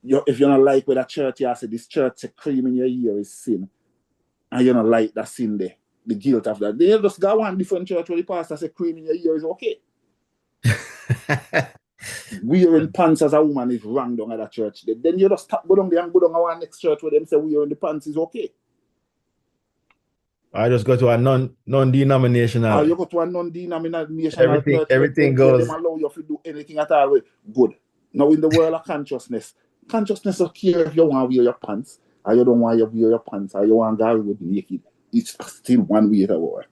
if you don't like where the church, you say this church say cream in your ear is sin, and you don't like that sin there, the guilt of that. Then you just go one different church where the pastor say cream in your ear is okay. Wearing pants as a woman is wrong down at that church. Then you just stop, go down there and go down to our next church where them say wearing the pants is okay. I just go to a non-denominational. Or you go to a non-denominational church everything where goes. them allow you to do anything at all. Good. Now in the world of consciousness don't care if you want to wear your pants or you don't want to wear your pants or you want to go with naked. It's still one way to work.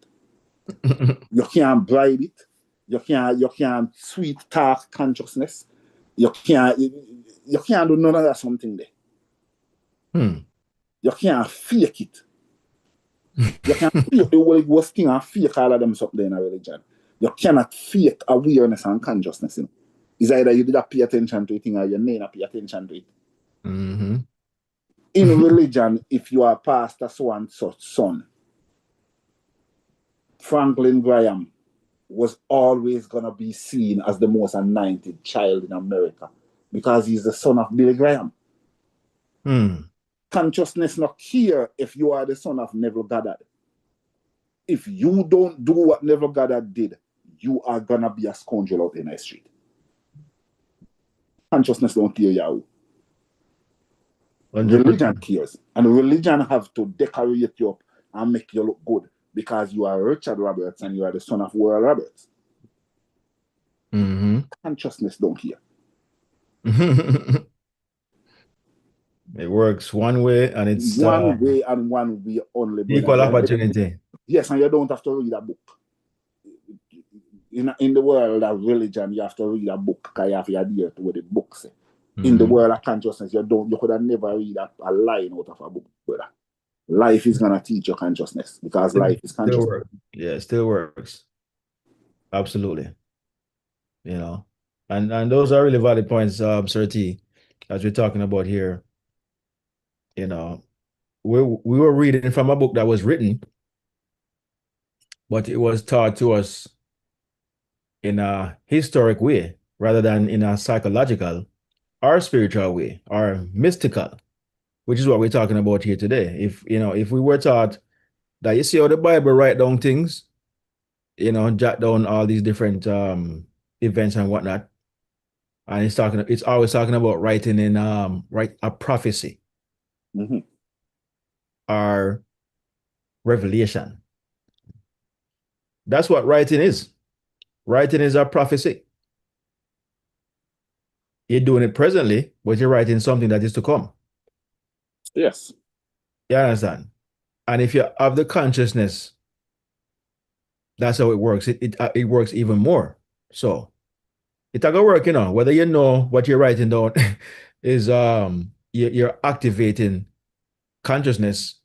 You can't bribe it. You can't sweet talk consciousness. You can't do none of that something there. You can't fake it. You can't fake the whole worst thing and fake all of them something in a religion. You cannot fake awareness and consciousness. It's either you did not pay attention to it or you may not pay attention to it. In religion, if you are pastor so and such son, Franklin Graham was always going to be seen as the most anointed child in America because he's the son of Billy Graham. Consciousness not care if you are the son of Neville Goddard. If you don't do what Neville Goddard did, you are going to be a scoundrel out in the street. Consciousness don't care you. Religion cares. And religion have to decorate you up and make you look good because you are Richard Roberts and you are the son of Worrell Roberts. Consciousness don't care. It works one way and it's one way and one way only. Equal opportunity. Yes, and you don't have to read a book. In the world of religion, you have to read a book because you have to adhere to what the book says. In the world of consciousness, you could have never read a line out of a book, brother. Life is gonna teach your consciousness because life is consciousness. It still works. Absolutely. And those are really valid points, Sir T, as we're talking about here. We were reading from a book that was written, but it was taught to us in a historic way rather than in a psychological or spiritual way or mystical, which is what we're talking about here today. If we were taught that you see how the Bible write down things, jot down all these different events and whatnot, and it's always talking about writing in write a prophecy or revelation. That's what writing is. Writing is a prophecy. You're doing it presently, but you're writing something that is to come. Yes. You understand? And if you have the consciousness, that's how it works. It works even more. So it's gonna work, whether you know what you're writing down is you're activating consciousness,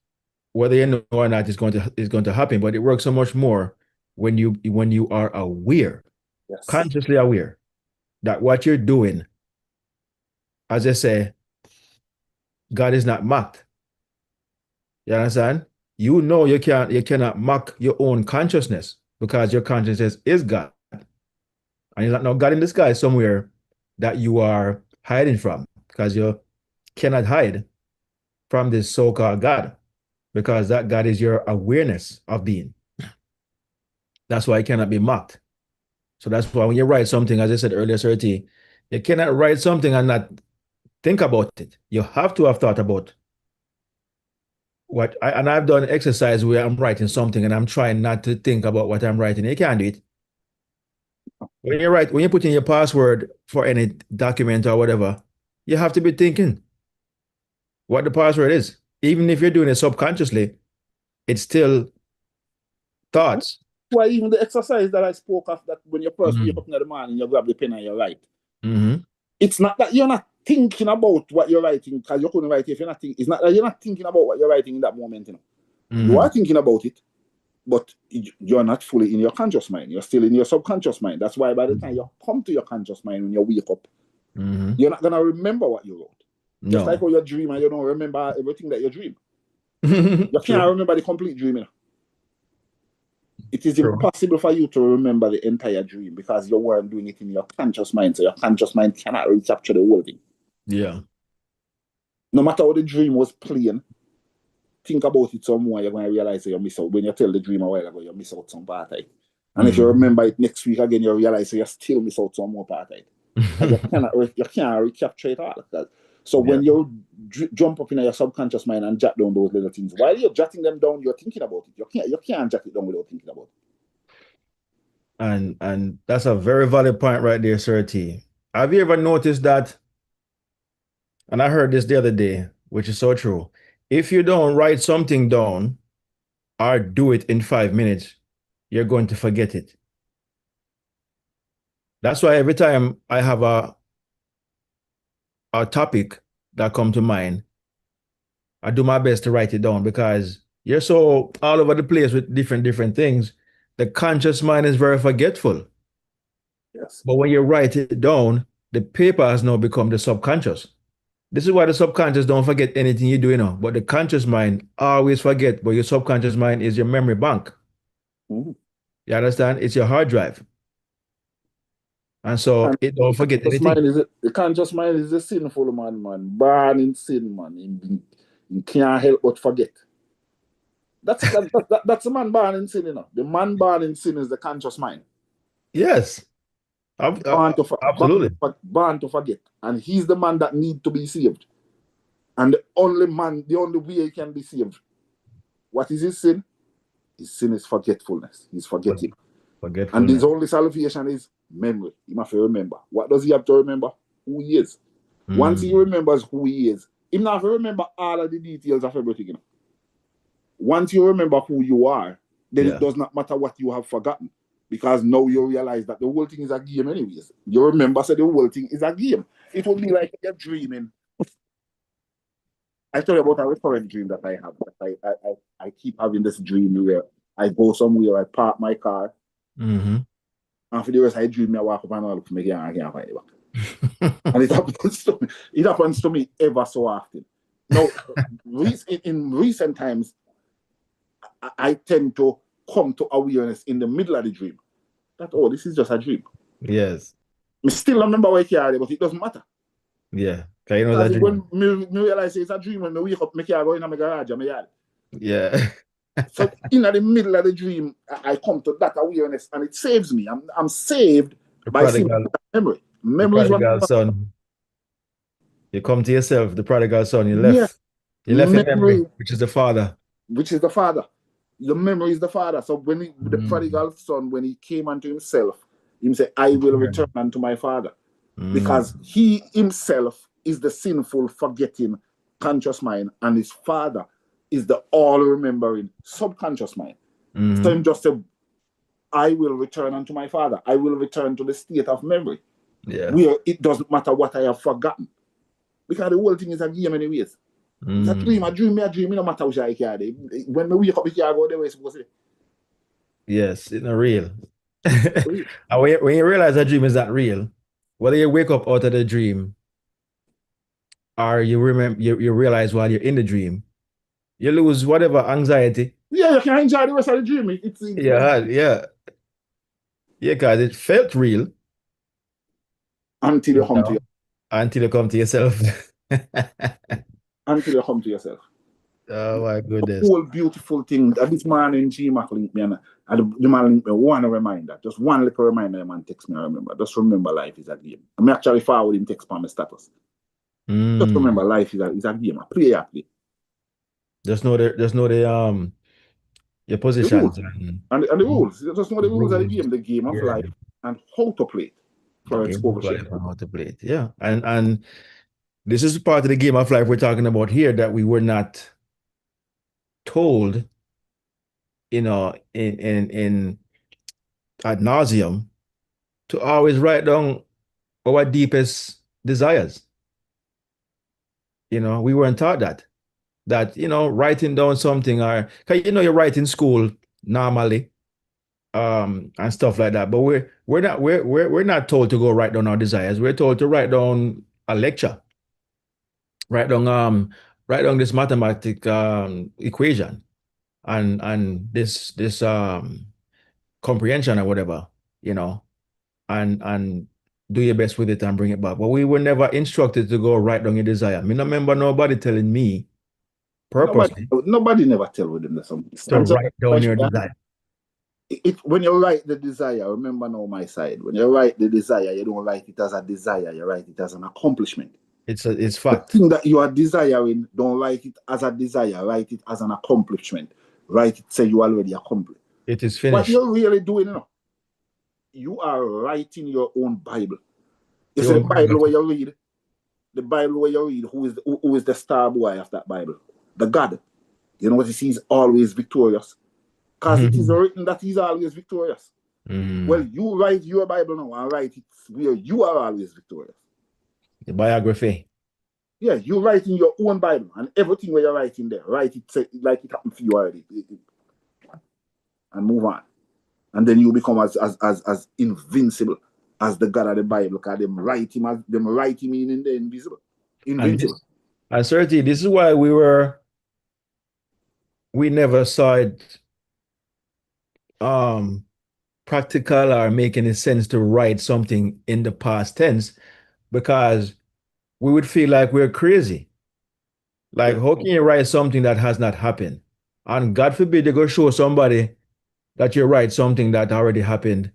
whether you know or not is going to happen. But it works so much more when you are aware, Yes. consciously aware that what you're doing, as I say, God is not mocked. You understand? You cannot mock your own consciousness because your consciousness is God. And there's not no God in the sky somewhere that you are hiding from because you cannot hide from this so-called God because that God is your awareness of being. That's why it cannot be mocked. So that's why when you write something, as I said earlier, Sir T, you cannot write something and not think about it. You have to have thought about and I've done exercise where I'm writing something and I'm trying not to think about what I'm writing. You can't do it. When you put in your password for any document or whatever, you have to be thinking what the password is. Even if you're doing it subconsciously, it's still thoughts. Why even the exercise that I spoke of, that when you first Mhm. wake up in the morning, you grab the pen and you write. Mm-hmm. It's not that you're not thinking about what you're writing because you couldn't write if you're not thinking. It's not that you're not thinking about what you're writing in that moment. You are thinking about it, but you're not fully in your conscious mind. You're still in your subconscious mind. That's why by the time you come to your conscious mind when you wake up, you're not gonna remember what you wrote. Just like No. when you dream and you don't remember everything that you dream. You can't remember the complete dream. It is True. impossible for you to remember the entire dream because you weren't doing it in your conscious mind. So your conscious mind cannot recapture the whole thing. Yeah. No matter how the dream was playing, think about it some more, you're going to realize that you miss out. When you tell the dream a while ago, you miss out some part of it. And if you remember it next week again, you realize that you still miss out some more part of it. And you can't recapture it all. So when you jump up in your subconscious mind and jot down those little things, while you're jotting them down, you're thinking about it. You can't jot it down without thinking about it. And that's a very valid point right there, Sir T. Have you ever noticed that? And I heard this the other day, which is so true. If you don't write something down or do it in 5 minutes, you're going to forget it. That's why every time I have a topic that come to mind, I do my best to write it down because you're so all over the place with different things. The conscious mind is very forgetful. Yes. But when you write it down, the paper has now become the subconscious. This is why the subconscious don't forget anything you do, but the conscious mind always forget, but your subconscious mind is your memory bank. You understand? It's your hard drive. And so And it don't forget anything. the conscious mind is a sinful man. Born in sin, man. He can't help but forget. That's the man born in sin, The man born in sin is the conscious mind. Yes. Absolutely. Born to forget. And he's the man that need to be saved. And the only way he can be saved. What is his sin? His sin is forgetfulness. He's forgetting. And his only salvation is memory. He must remember. What does he have to remember? Who he is. Once he remembers who he is, he not remember all of the details of everything. Once you remember who you are, then it does not matter what you have forgotten. Because now you realize that the whole thing is a game anyways. You remember the whole thing is a game. It will be like you're dreaming. I tell you about a recurrent dream that I have. I keep having this dream where I go somewhere, I park my car, and for the rest I dream, I walk up and I look for me and I can't find it back. And it happens to me ever so often. Now, in recent times, I tend to come to awareness in the middle of the dream. That, this is just a dream. Yes. I still remember where I carry, but it doesn't matter. Yeah. Because when me realize it's a dream, when I wake up, I go in my garage and my yard. Yeah. So in the middle of the dream, I come to that awareness and it saves me. I'm saved by simple memory. Memory is prodigal son. You come to yourself, the prodigal son, you left. Yeah. You left in memory, which is the father. Which is the father. The memory is the father. So when the prodigal son, when he came unto himself, he said, I will return unto my father. Because he himself is the sinful, forgetting, conscious mind, and his father is the all-remembering subconscious mind. So him just say, I will return unto my Father. I will return to the state of memory. Yeah. Where it doesn't matter what I have forgotten. Because the whole thing is a game anyways. It's a dream. A dream, no matter which I can do. When we wake up, I go the way it's supposed to. Yes, it's not real. And when you realize that dream is not real, whether you wake up out of the dream or you remember you realize while you're in the dream, you lose whatever anxiety. Yeah, you can enjoy the rest of the dream. Yeah, because it felt real until you come to yourself. Until you come to yourself. Until you come to yourself. Oh my goodness. The whole beautiful thing that this man in GMAC linked me and the man linked me one reminder, just one little reminder. The man text me, I remember. Just remember life is a game. I'm actually forward him text on my status. Just remember life is a game. I play. Just know the your positions and the rules. Just know the rules of the game, of life, and how to play it for its overshare. How to play it. Yeah. And this is part of the game of life we're talking about here that we were not told, in ad nauseum, to always write down our deepest desires. We weren't taught that writing down something, or cause you write in school normally, and stuff like that, but we're not told to go write down our desires. We're told to write down a lecture, write down this mathematic equation, and this comprehension or whatever, and do your best with it and bring it back. But we were never instructed to go write down your desire. I mean, I remember nobody telling me purposely. Nobody never tell with them something. To write down your desire. When you write the desire, remember now my side. When you write the desire, you don't write it as a desire, you write it as an accomplishment. It's fact. The thing that you are desiring, don't write it as a desire, write it as an accomplishment. Write it, say you already accomplished. It is finished. What you're really doing, you are writing your own Bible. It's the Bible where you read. The Bible where you read, who is the star boy of that Bible? The God. You know what he sees? Always victorious. Because it is written that he's always victorious. Well, you write your Bible now and write it where you are always victorious. The biography. Yeah, you write in your own Bible, and everything where you're writing there, write it like it happened for you already. And move on. And then you become as invincible as the God of the Bible, because them write him in the invisible. Invincible. And certainly, this is why we never saw it practical or make any sense to write something in the past tense, because we would feel like we're crazy. Like, how can you write something that has not happened? And God forbid you go show somebody that you write something that already happened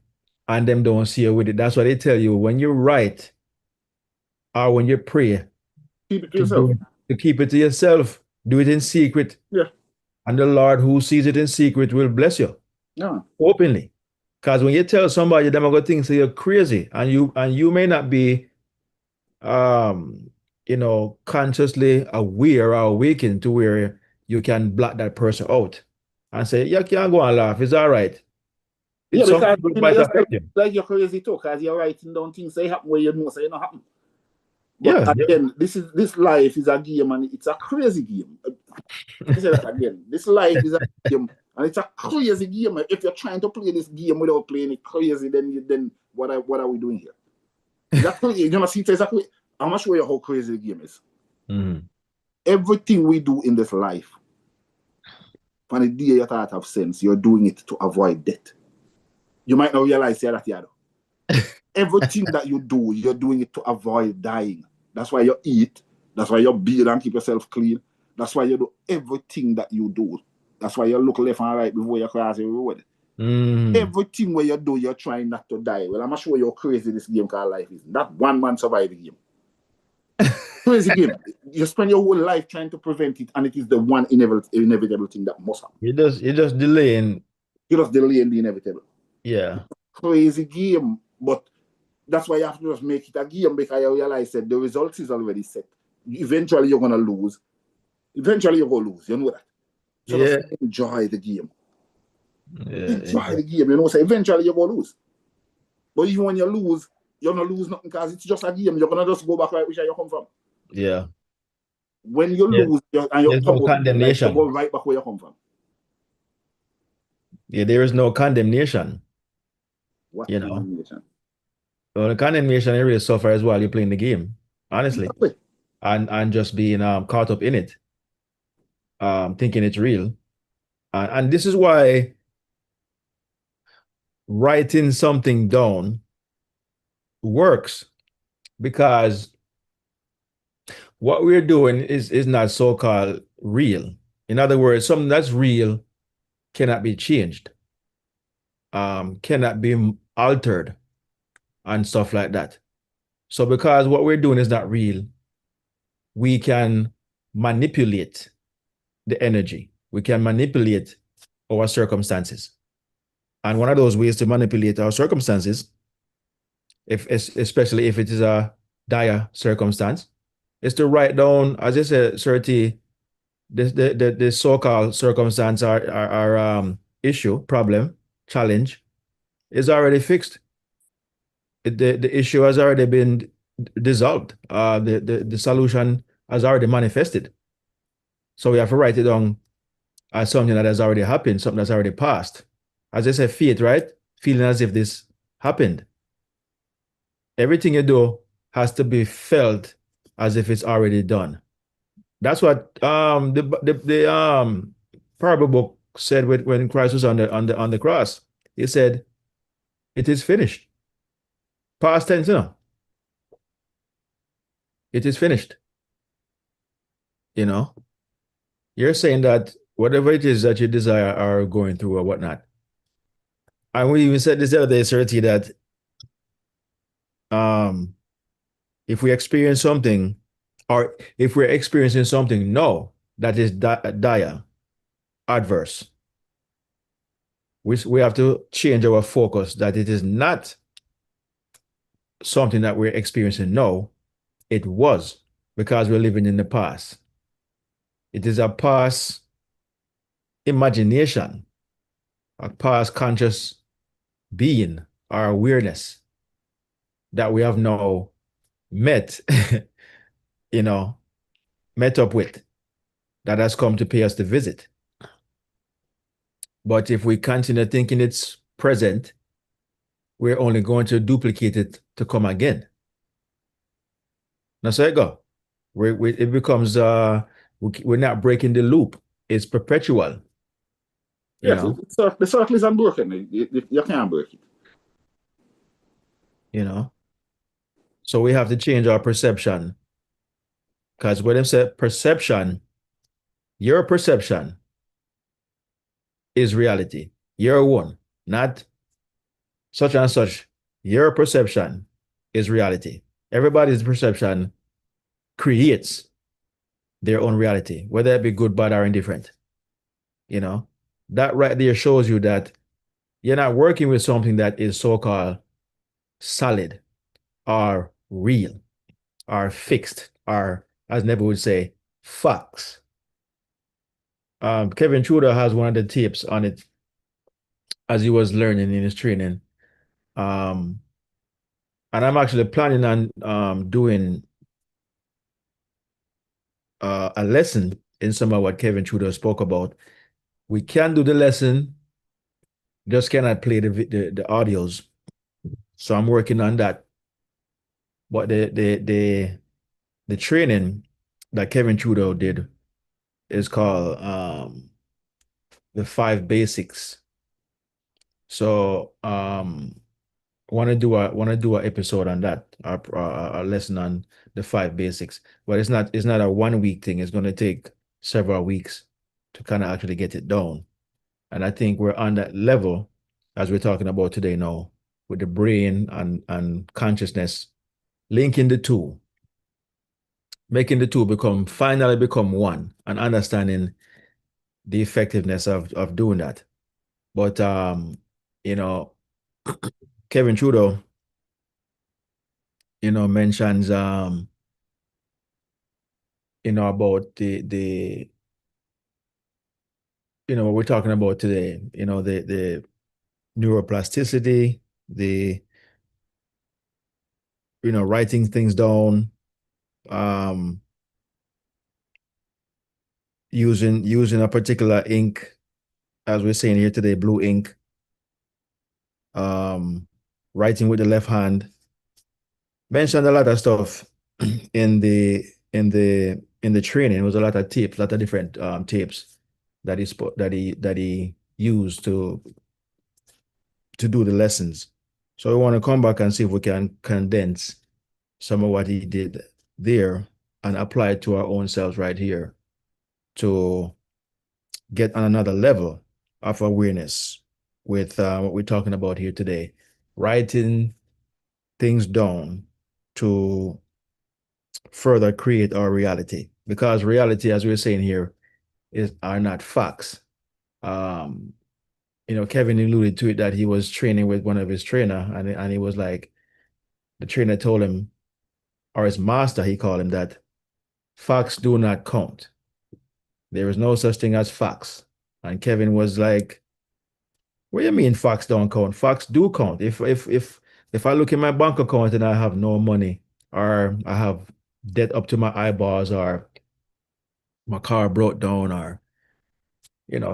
and them don't see you with it. That's why they tell you when you write or when you pray, keep it to yourself. To keep it to yourself. Do it in secret. Yeah. And the Lord who sees it in secret will bless you. Yeah. Openly. Because when you tell somebody, them are going to think so you're crazy, and you may not be consciously aware or awakened to where you can block that person out and say, you can't go and laugh, it's all right. It's because like you're crazy too, because you're writing down things that happen where you know say not happen. But again, this life is a game, and it's a crazy game. I say that again. This life is a game, and it's a crazy game. If you're trying to play this game without playing it crazy, then what are we doing here? Exactly. You know, see exactly. I'm not sure how crazy the game is. Everything we do in this life, when the day you thought have sense, you're doing it to avoid death. You might not realize that, everything that you do, you're doing it to avoid dying. That's why you eat. That's why you build and keep yourself clean. That's why you do everything that you do. That's why you look left and right before you cross the road. Everything where you do, you're trying not to die. Well, I'm not sure how crazy this game called life is. That one man surviving game. Crazy game. You spend your whole life trying to prevent it, and it is the one inevitable thing that must happen. You're just delaying. You're just delaying the inevitable. Yeah. Crazy game, but that's why you have to just make it a game, because you realize that the results is already set. Eventually, you're going to lose. Eventually, you're going to lose. You know that. So Yeah. just enjoy the game. Yeah. Enjoy the game. You know, so eventually you're gonna lose. But even when you lose, you're not lose nothing because it's just a game. You're gonna just go back right where you come from. Yeah. When you Yeah. lose and you There's come no out, like you go condemnation. right back where you come from. Yeah, there is no condemnation, What you know. condemnation? Well, the condemnation you really suffer as well. You're playing the game, honestly, Exactly. and just being caught up in it, thinking it's real. And this is why writing something down works, because what we're doing is not so-called real. In other words, something that's real cannot be changed, cannot be altered, and stuff like that. So because what we're doing is not real, we can manipulate the energy. We can manipulate our circumstances. And one of those ways to manipulate our circumstances, if especially if it is a dire circumstance, is to write down, as I said, Sir T, the so-called circumstance or issue, problem, challenge is already fixed. The issue has already been dissolved. The solution has already manifested. So we have to write it down as something that has already happened, something that's already passed. As I said, faith, right? Feeling as if this happened. Everything you do has to be felt as if it's already done. That's what the parable book said when Christ was on the cross. He said, "It is finished." Past tense, you know. It is finished. You know, you're saying that whatever it is that you desire are going through or whatnot. And we even said this the other day, Sir T, that um if we experience something, or if we're experiencing something, no, that is dire, adverse. We have to change our focus that it is not something that we're experiencing. No, it was, because we're living in the past. It is a past imagination, a past conscious being, our awareness that we have now met, you know, met up with, that has come to pay us the visit. But if we continue thinking it's present, we're only going to duplicate it to come again. Now, so it go. It becomes we're not breaking the loop. It's perpetual. You Yes, know. the circle is unbroken. You can't break it. You know. So we have to change our perception, because when they say perception, your perception is reality. Your one, not such and such. Your perception is reality. Everybody's perception creates their own reality, whether it be good, bad, or indifferent. You know, that right there shows you that you're not working with something that is so-called solid or real or fixed or, as Neville would say, facts. Kevin Trudeau has one of the tips on it as he was learning in his training. Um, and I'm actually planning on doing a lesson in some of what Kevin Trudeau spoke about. We can do the lesson, just cannot play the audios. So I'm working on that. But the training that Kevin Trudeau did is called the 5 basics. So want to do an episode on that, a lesson on the 5 basics. But it's not a 1 week thing. It's going to take several weeks to kind of actually get it done. And I think we're on that level as we're talking about today now, with the brain and consciousness, linking the two, making the two finally become one, and understanding the effectiveness of doing that. But you know, Kevin Trudeau, mentions about what we're talking about today, the neuroplasticity, the, writing things down, um, using a particular ink, as we're saying here today, blue ink, um, writing with the left hand. Mentioned a lot of stuff in the training. It was a lot of tapes, a lot of different tapes that he used to do the lessons. So we want to come back and see if we can condense some of what he did there and apply it to our own selves right here to get on another level of awareness with what we're talking about here today. Writing things down to further create our reality. Because reality, as we're saying here, are not facts. Um, Kevin alluded to it that he was training with one of his trainer, and he was like, the trainer told him, or his master, he called him, that facts do not count. There is no such thing as facts. And Kevin was like, what do you mean facts don't count? Facts do count. If I look in my bank account and I have no money, or I have debt up to my eyeballs, or my car broke down, or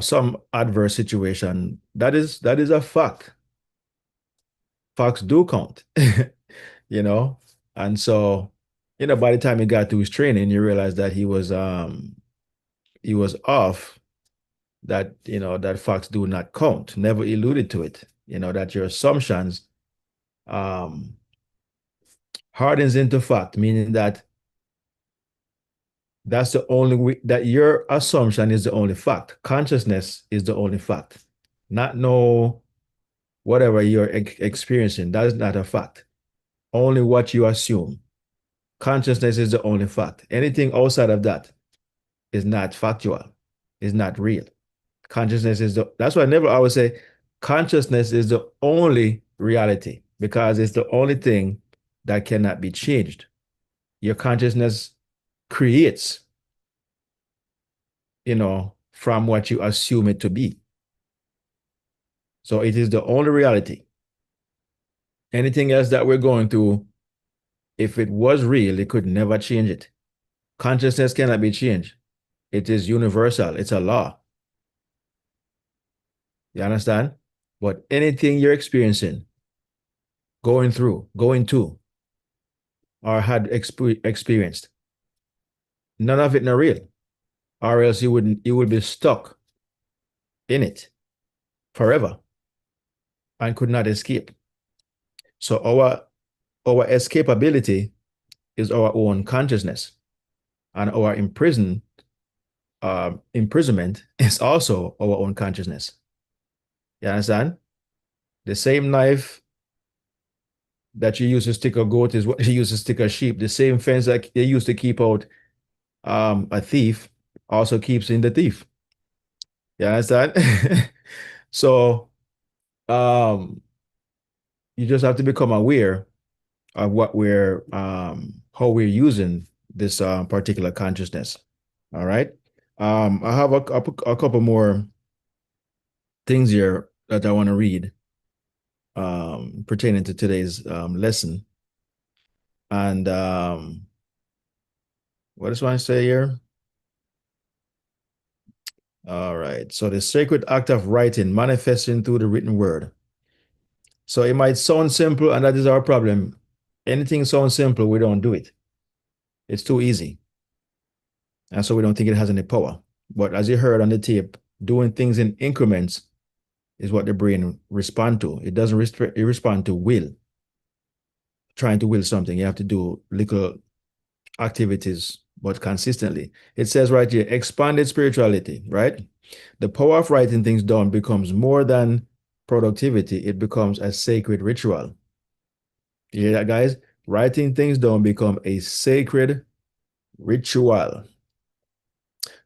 some adverse situation, that is a fact. Facts do count. you know. And so, by the time he got to his training, you realize that he was off, that that facts do not count, never alluded to it, that your assumptions um hardens into fact, meaning that that's the only way, that your assumption is the only fact. Consciousness is the only fact. Not no whatever you're experiencing. That is not a fact. Only what you assume. Consciousness is the only fact. Anything outside of that is not factual, is not real. Consciousness is that's why I never always say consciousness is the only reality, because it's the only thing that cannot be changed. Your consciousness creates, from what you assume it to be. So it is the only reality. Anything else that we're going through, if it was real, it could never change it. Consciousness cannot be changed. It is universal. It's a law. You understand? But anything you're experiencing, going through, going to, or had experienced, none of it not real. Or else you would be stuck in it forever and could not escape. So our escapability is our own consciousness, and our imprisonment is also our own consciousness. You understand? The same knife that you use to stick a goat is what you use to stick a sheep. The same fence that they used to keep out a thief also keeps in the thief. You understand? So you just have to become aware of how we're using this particular consciousness. All right. I have a couple more things here that I want to read pertaining to today's lesson. And what does one say here? All right. So the sacred act of writing, manifesting through the written word. So it might sound simple, and that is our problem. Anything sounds simple, we don't do it. It's too easy. And so we don't think it has any power. But as you heard on the tape, doing things in increments is what the brain responds to. It doesn't respond to will. Trying to will something, you have to do little activities, but consistently. It says right here, expanded spirituality, right? The power of writing things down becomes more than productivity. It becomes a sacred ritual. You hear that, guys? Writing things down become a sacred ritual.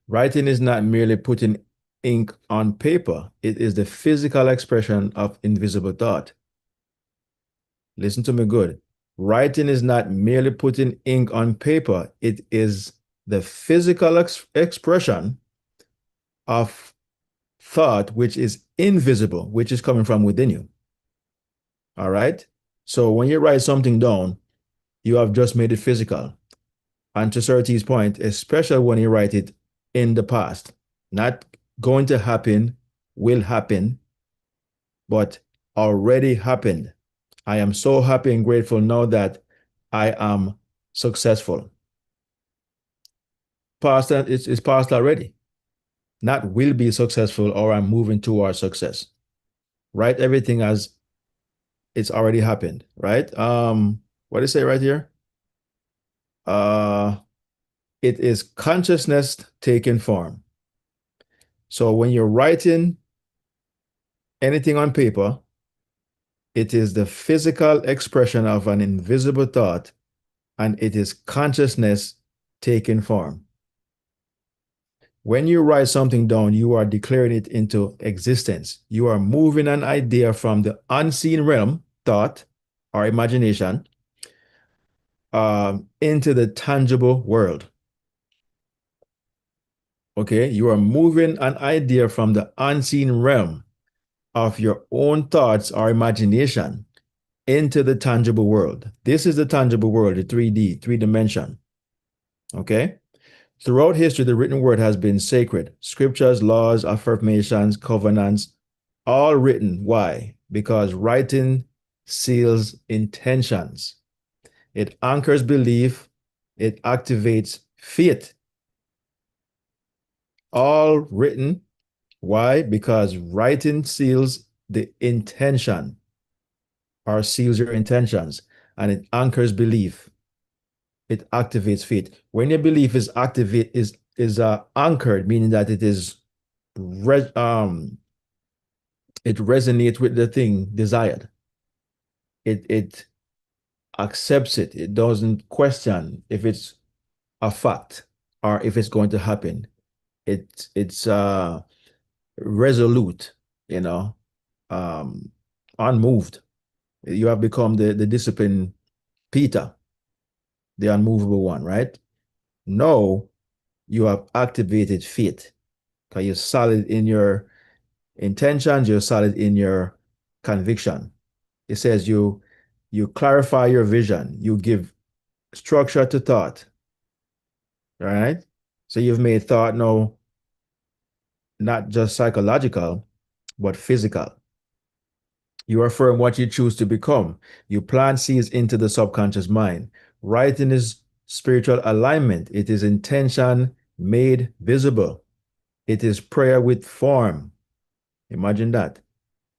Writing is not merely putting ink on paper. It is the physical expression of invisible thought. Listen to me good. Writing is not merely putting ink on paper. It is the physical expression of thought which is invisible, which is coming from within you. All right. So when you write something down, you have just made it physical. And to Surtees' point, especially when you write it in the past, not going to happen, will happen, but already happened. I am so happy and grateful now that I am successful. Past, it's past already. Not will be successful or I'm moving towards success. Write everything as it's already happened, right? What do you say right here? It is consciousness taking form. So when you're writing anything on paper, it is the physical expression of an invisible thought, and it is consciousness taking form. When you write something down, you are declaring it into existence. You are moving an idea from the unseen realm, thought or imagination, into the tangible world. Okay, you are moving an idea from the unseen realm of your own thoughts or imagination into the tangible world. This is the tangible world, the 3D, three dimension. Okay? Throughout history, the written word has been sacred. Scriptures, laws, affirmations, covenants, all written. Why? Because writing seals intentions. It anchors belief. It activates faith. All written. Why? Because writing seals the intention or seals your intentions, and it anchors belief. It activates faith. When your belief is activate is anchored, meaning that it is it resonates with the thing desired. It accepts it. It doesn't question if it's a fact or if it's going to happen. It's resolute, you know, unmoved. You have become the disciplined Peter, the unmovable one, right? No, you have activated faith because you're solid in your intentions, you're solid in your conviction. It says you clarify your vision, you give structure to thought, right? So you've made thought now not just psychological, but physical. You affirm what you choose to become. You plant seeds into the subconscious mind. Writing is spiritual alignment. It is intention made visible. It is prayer with form. Imagine that.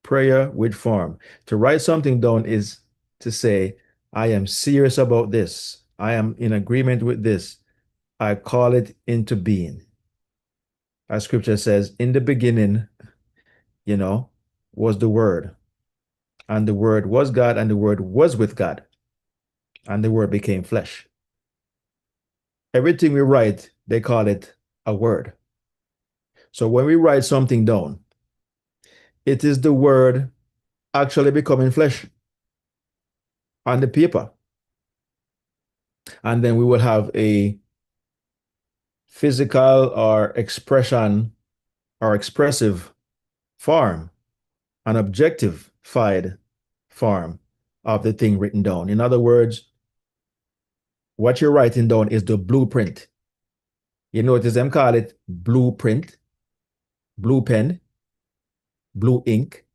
Prayer with form. To write something down is to say, I am serious about this. I am in agreement with this. I call it into being. As scripture says, in the beginning, was the word. And the word was God, and the word was with God. And the word became flesh. Everything we write, they call it a word. So when we write something down, it is the word actually becoming flesh on the paper. And then we will have a physical or expression or expressive form, an objectified form of the thing written down. In other words, what you're writing down is the blueprint. You notice them call it blueprint, blue pen, blue ink.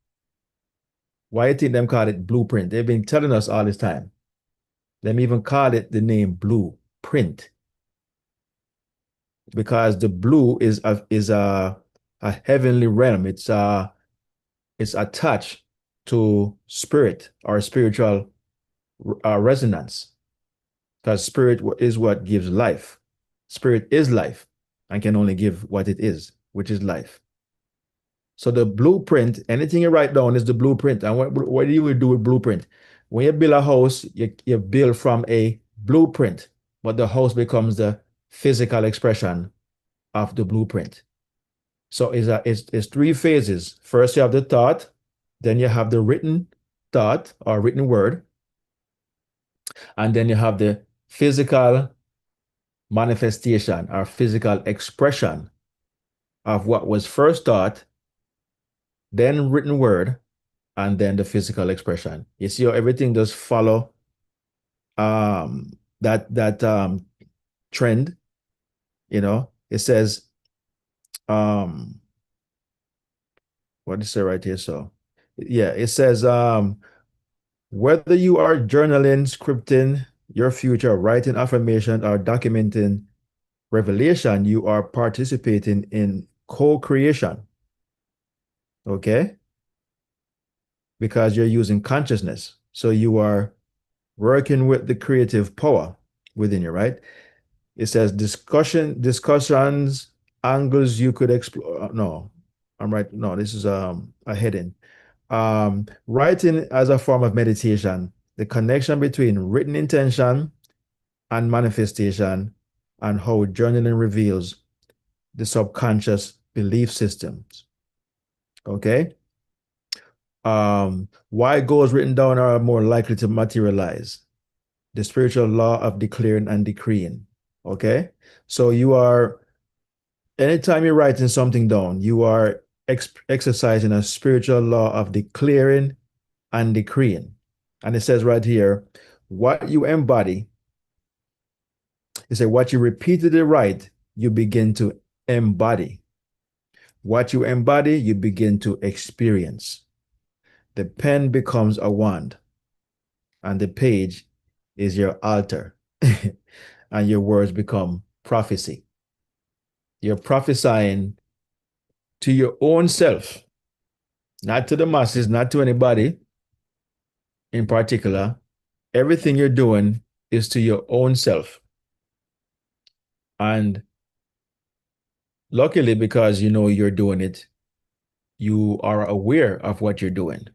Why you think them call it blueprint? They've been telling us all this time. Them even call it the name blueprint because the blue is a heavenly realm. It's attached to spirit or spiritual resonance because spirit is what gives life. Spirit is life and can only give what it is, which is life. So the blueprint, anything you write down is the blueprint. And what do you do with blueprint? When you build a house, you build from a blueprint, but the house becomes the physical expression of the blueprint. So it's three phases. First, you have the thought, then you have the written thought or written word, and then you have the physical manifestation or physical expression of what was first thought then written word, and then the physical expression. You see how everything does follow that trend. It says what does it say right here? So yeah, it says whether you are journaling, scripting your future, writing affirmation, or documenting revelation, you are participating in co-creation. Okay? Because you're using consciousness. So you are working with the creative power within you, right? It says discussions, angles you could explore. No, I'm right. No, this is a heading. Writing as a form of meditation, the connection between written intention and manifestation, and how journaling reveals the subconscious belief systems. Okay. Why goals written down are more likely to materialize. The spiritual law of declaring and decreeing. Okay. So anytime you're writing something down, you are exercising a spiritual law of declaring and decreeing. And it says right here, what you embody, it says what you repeatedly write, you begin to embody. What you embody, you begin to experience. The pen becomes a wand, and the page is your altar, and your words become prophecy. You're prophesying to your own self, not to the masses, not to anybody in particular. Everything you're doing is to your own self. And luckily, because you know you're doing it, you are aware of what you're doing.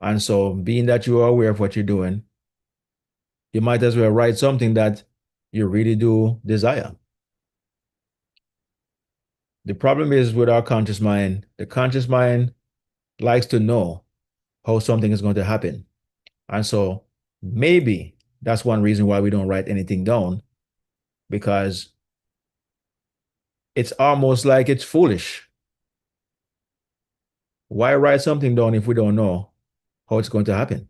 And so, being that you are aware of what you're doing, you might as well write something that you really do desire. The problem is with our conscious mind, the conscious mind likes to know how something is going to happen. And so, maybe that's one reason why we don't write anything down, because it's almost like it's foolish. Why write something down if we don't know how it's going to happen?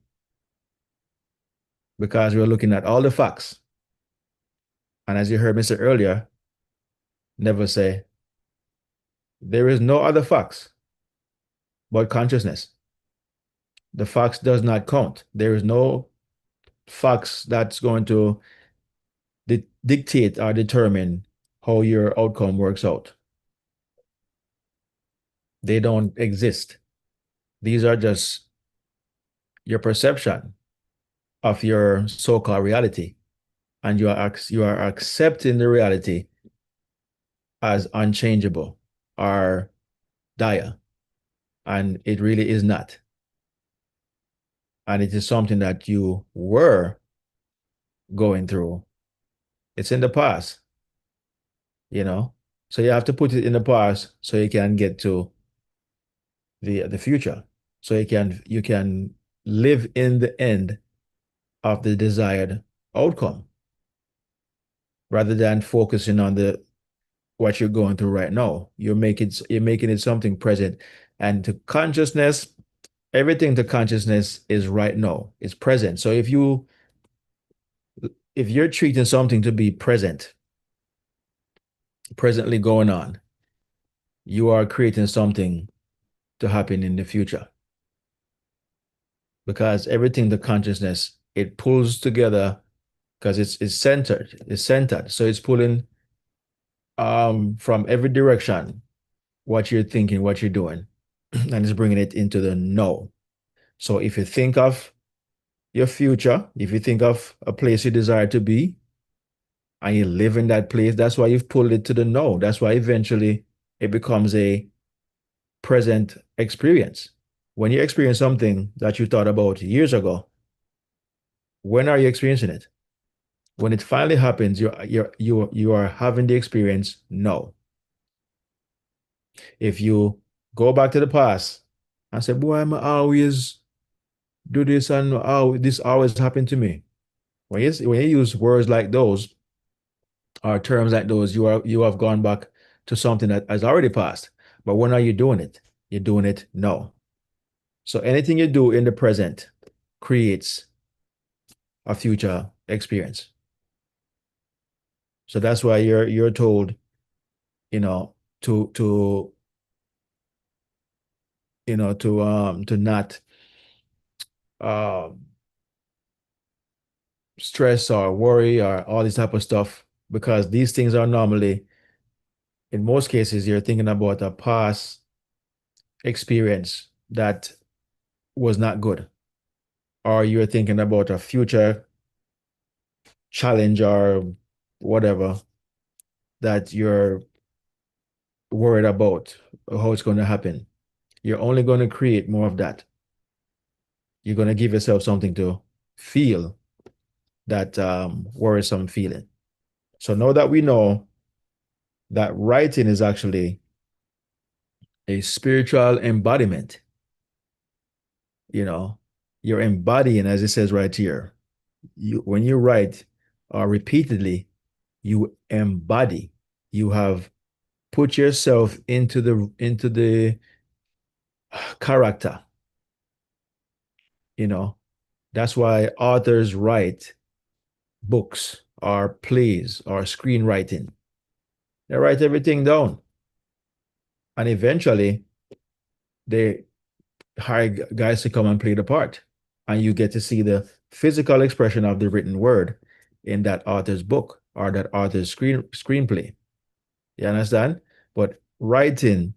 Because we're looking at all the facts. And as you heard me say earlier, never say, there is no other facts but consciousness. The facts does not count. There is no facts that's going to dictate or determine how your outcome works out. They don't exist. These are just your perception of your so-called reality, and you are accepting the reality as unchangeable or dire, and it really is not. And it is something that you were going through. It's in the past, you know. So you have to put it in the past so you can get to the future. So you can live in the end of the desired outcome, rather than focusing on the what you're going through right now. You're making it something present. And to consciousness, everything to consciousness is right now. It's present. So if you're treating something to be presently going on, you are creating something to happen in the future. Because everything the consciousness, it pulls together, because it's centered. So it's pulling from every direction what you're thinking, what you're doing, and it's bringing it into the now. So if you think of your future, if you think of a place you desire to be, and you live in that place, that's why you've pulled it to the now. That's why eventually it becomes a present experience. When you experience something that you thought about years ago, when are you experiencing it? When it finally happens, you are having the experience now. If you go back to the past and say, boy, I'm always do this, and this always happened to me. When you use words like those or terms like those, you have gone back to something that has already passed. But when are you doing it? You're doing it now. So anything you do in the present creates a future experience. So that's why you're told, you know, to to not um stress or worry or all this type of stuff, because these things are normally, in most cases, you're thinking about a past experience that was not good, or you're thinking about a future challenge or whatever that you're worried about how it's going to happen. You're only going to create more of that. You're going to give yourself something to feel that worrisome feeling. So now that we know that writing is actually a spiritual embodiment, you're embodying, as it says right here. When you write repeatedly, you embody. You have put yourself into the character. That's why authors write books or plays or screenwriting. They write everything down, and eventually they hire guys to come and play the part, and you get to see the physical expression of the written word in that author's book or that author's screenplay. You understand? But writing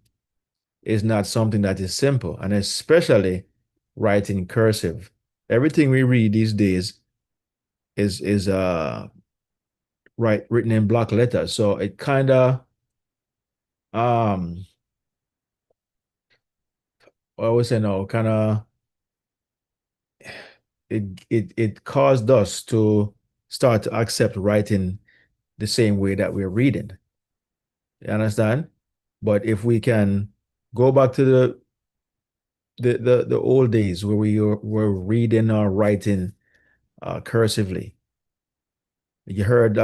is not something that is simple, and especially writing cursive. Everything we read these days is written in block letters. So it kind of um I would say no, kind of it caused us to start to accept writing the same way that we're reading. You understand? But if we can go back to the old days where we were reading or writing cursively. You heard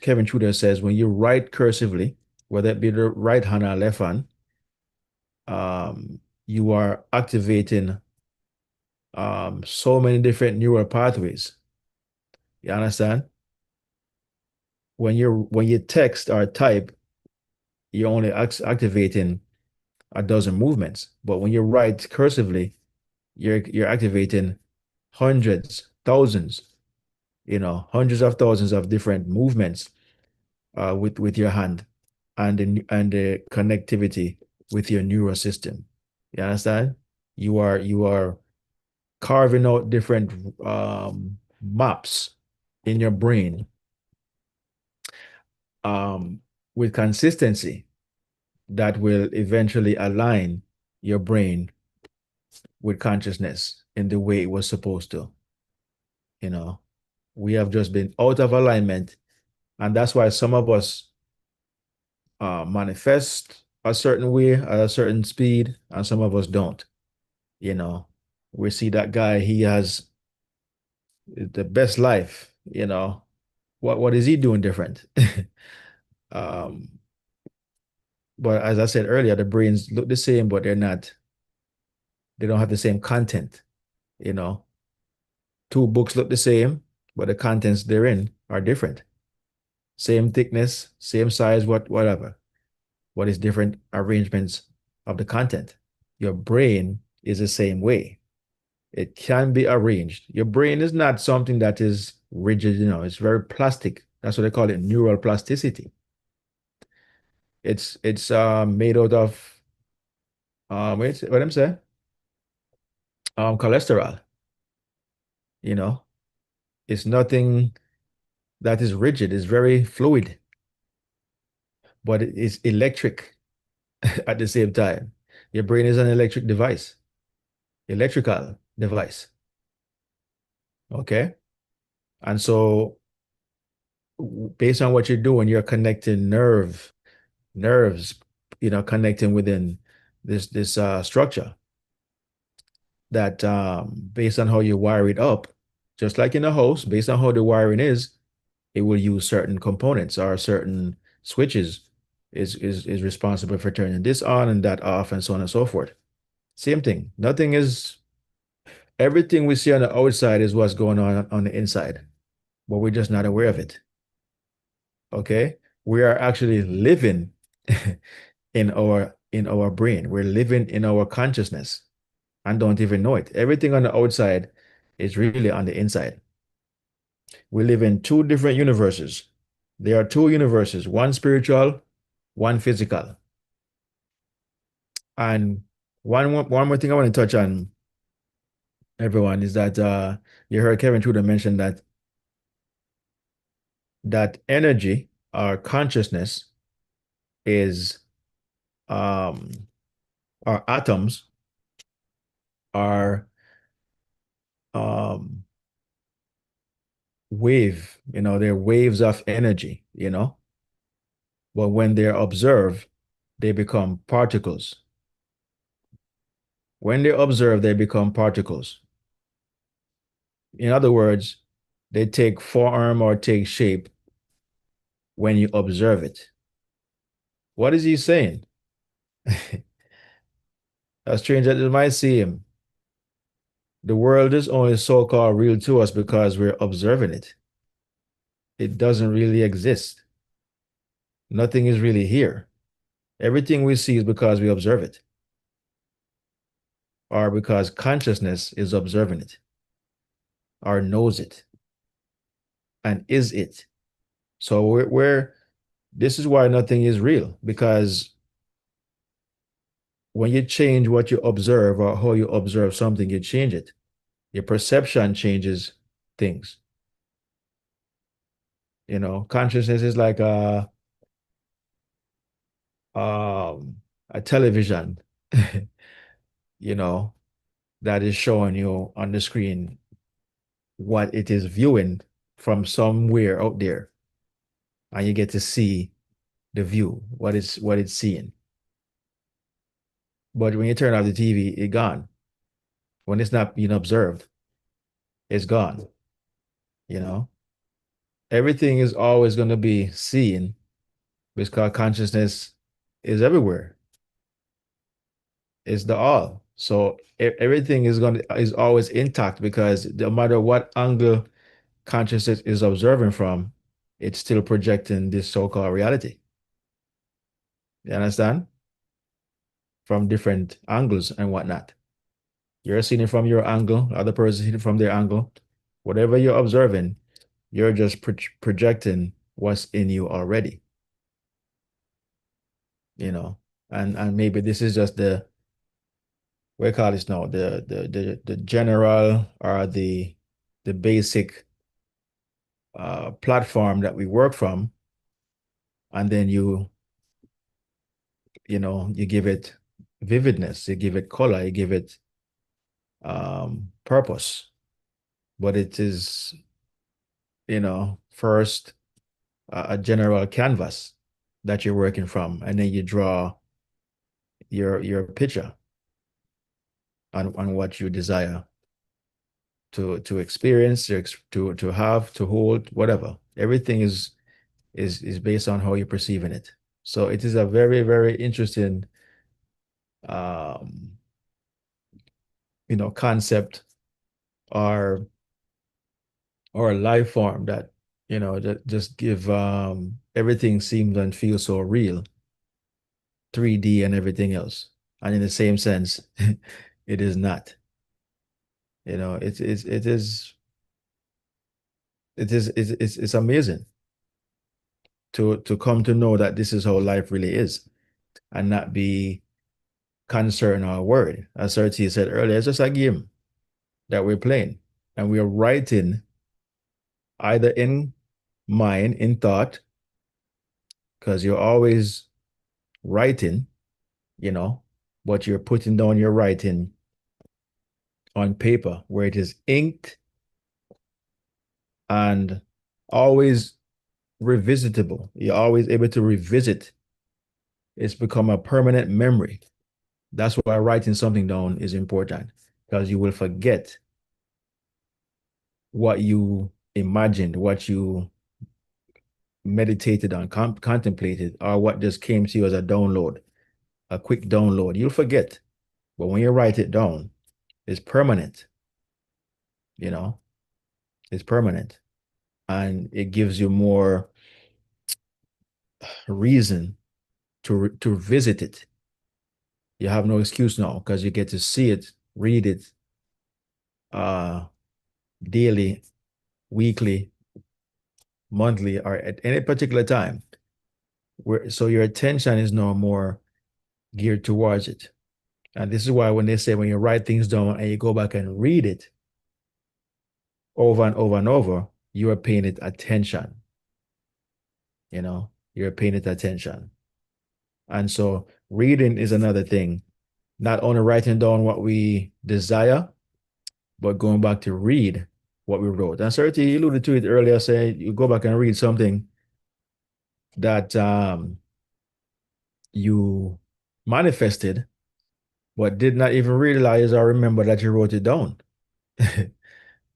Kevin Tudor says when you write cursively, whether it be the right hand or left hand, you are activating so many different neural pathways. You understand? When you text or type, you're only activating a dozen movements. But when you write cursively, you're activating hundreds, thousands, hundreds of thousands of different movements with your hand and the connectivity with your neural system. You understand? You are carving out different maps in your brain um, with consistency that will eventually align your brain with consciousness in the way it was supposed to. You know, we have just been out of alignment, and that's why some of us manifest a certain way at a certain speed, and some of us don't. You know, we see that guy, he has the best life. What is he doing different? um, but as I said earlier, the brains look the same, but they don't have the same content. You know, two books look the same, but the contents therein are different. Same thickness, same size, whatever. What is different arrangements of the content? Your brain is the same way. It can be arranged. Your brain is not something that is rigid, it's very plastic. That's what they call it, neural plasticity. It's made out of what I'm saying? Cholesterol. You know, it's nothing that is rigid, it's very fluid, but it is electric at the same time. Your brain is an electrical device. Okay. And so based on what you're doing, you're connecting nerves, connecting within this structure that based on how you wire it up, just like in a house, based on how the wiring is, it will use certain components or certain switches is responsible for turning this on and that off and so on and so forth. Same thing. Nothing is Everything we see on the outside is what's going on the inside, but we're just not aware of it. Okay? We are actually living in our brain. We're living in our consciousness and don't even know it. Everything on the outside is really on the inside. We live in two different universes. There are two universes, one spiritual, one physical. And one more thing I want to touch on, everyone, is that you heard Kevin Tudor mention that energy or consciousness is our atoms are um they're waves of energy, but when they're observed, they become particles. When they're observed, they become particles. In other words, they take form or take shape when you observe it. What is he saying? As strange as it might seem, the world is only so-called real to us because we're observing it. It doesn't really exist. Nothing is really here. Everything we see is because we observe it, or because consciousness is observing it, or knows it, and is it. So this is why nothing is real, because when you change what you observe or how you observe something, you change it. Your perception changes things. Consciousness is like a television, you know, that is showing you on the screen what it is viewing from somewhere out there. And you get to see the view, what it's seeing. But when you turn off the TV, it's gone. When it's not being observed, it's gone. You know, everything is always going to be seen because consciousness is everywhere. It's the all. So everything is always intact because no matter what angle consciousness is observing from, it's still projecting this so-called reality. You understand? From different angles and whatnot. You're seeing it from your angle, other person seeing it from their angle. Whatever you're observing, you're just projecting what's in you already. And maybe this is just we call this now the general or the basic platform that we work from, and then you give it vividness, you give it color, you give it purpose, but it is first a general canvas that you're working from, and then you draw your picture on what you desire to experience, to have, to hold, whatever. Everything is based on how you're perceiving it. So it is a very, very interesting um concept, or a life form that that just give everything seems and feels so real, 3D and everything else. And in the same sense, it is not. It's amazing to come to know that this is how life really is, and not be concerned or worried. As Sir T said earlier, it's just a game that we're playing, and we're writing either in mind, in thought, because you're always writing, but you're putting down your writing on paper where it is inked and always revisitable. You're always able to revisit. It's become a permanent memory. That's why writing something down is important, because you will forget what you imagined, what you meditated on, contemplated, or what just came to you as a download, a quick download, you'll forget. But when you write it down, it's permanent, you know, it's permanent. And it gives you more reason to visit it. You have no excuse now because you get to see it, read it uh daily, weekly, monthly, or at any particular time. So your attention is now more geared towards it. And this is why when they say when you write things down and you go back and read it over and over and over, you are paying it attention. You're paying it attention. And so reading is another thing. Not only writing down what we desire, but going back to read what we wrote. And Sarah, you alluded to it earlier, say you go back and read something that you manifested, but did not even realize or remember that you wrote it down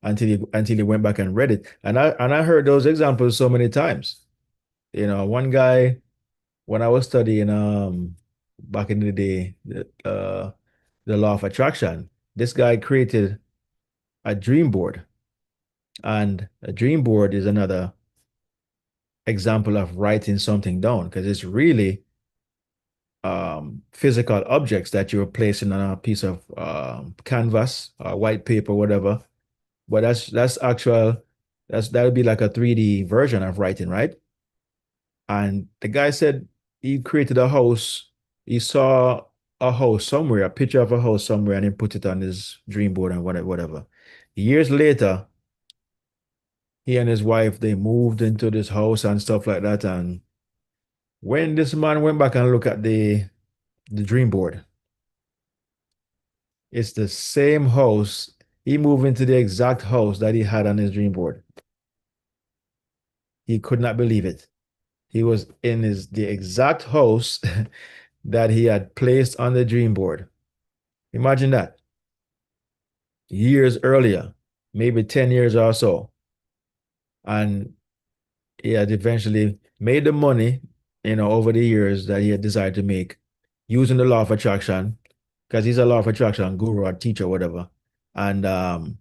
until you went back and read it. And I heard those examples so many times. One guy, when I was studying back in the day, the law of attraction, this guy created a dream board. And a dream board is another example of writing something down because it's really physical objects that you're placing on a piece of canvas or white paper, whatever. But that would be like a 3D version of writing, right? And the guy said he created a house. He saw a house somewhere, a picture of a house somewhere, and he put it on his dream board and whatever. Years later, he and his wife, they moved into this house and stuff like that. And when this man went back and looked at the dream board, it's the same house. He moved into the exact house that he had on his dream board. He could not believe it. He was in the exact house that he had placed on the dream board. Imagine that. Years earlier, maybe 10 years or so. And he had eventually made the money, over the years that he had decided to make using the law of attraction, because he's a law of attraction guru or teacher, whatever. And I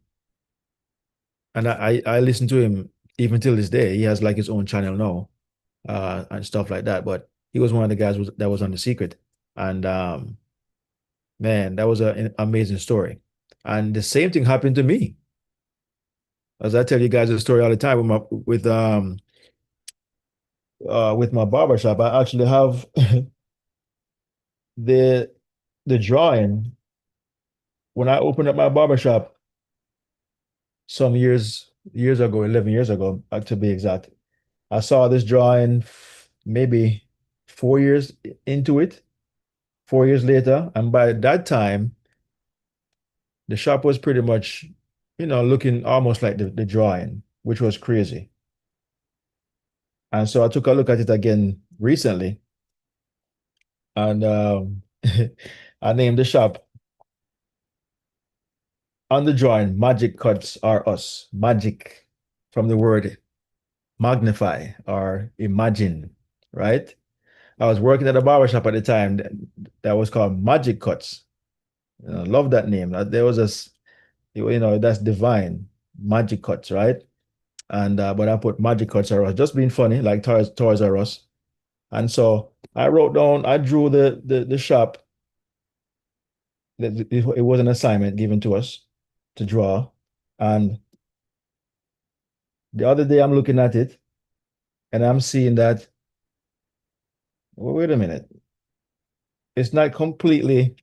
listen to him even till this day. He has like his own channel now, and stuff like that. But he was one of the guys that was on The Secret. And man, that was an amazing story. And the same thing happened to me. As I tell you guys a story all the time with my barbershop, I actually have the drawing when I opened up my barbershop some years ago, 11 years ago, to be exact. I saw this drawing maybe 4 years into it, 4 years later. And by that time, the shop was pretty much, looking almost like the drawing, which was crazy. And so I took a look at it again recently. And I named the shop on the drawing, Magic Cuts Are Us. Magic from the word magnify or imagine, right? I was working at a barbershop at the time that was called Magic Cuts. I love that name. There was that's divine, Magic Cuts, right? And but I put Magic Cuts Are Us, just being funny, like Toys R Us. And so I drew the shop. It was an assignment given to us to draw. And the other day I'm looking at it and I'm seeing that, well, wait a minute. It's not completely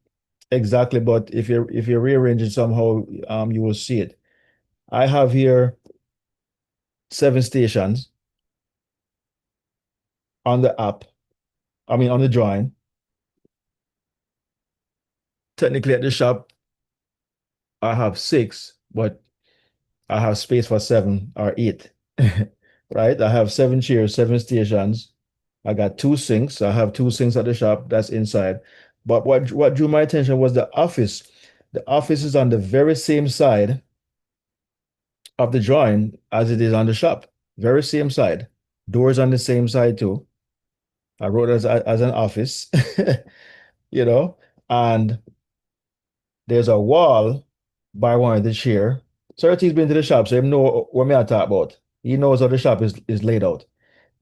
exactly, but if you rearrange it somehow, you will see it. I have here 7 stations on the app. I mean, on the drawing. Technically at the shop, I have 6, but I have space for 7 or 8. Right? I have 7 chairs, 7 stations. I got 2 sinks. I have 2 sinks at the shop. That's inside. But what drew my attention was the office. The office is on the very same side of the drawing as it is on the shop. Very same side. Doors on the same side too. I wrote as an office, you know, and there's a wall by one of the chair. Certy's been to the shop, so he know what me I talk about. He knows how the shop is laid out.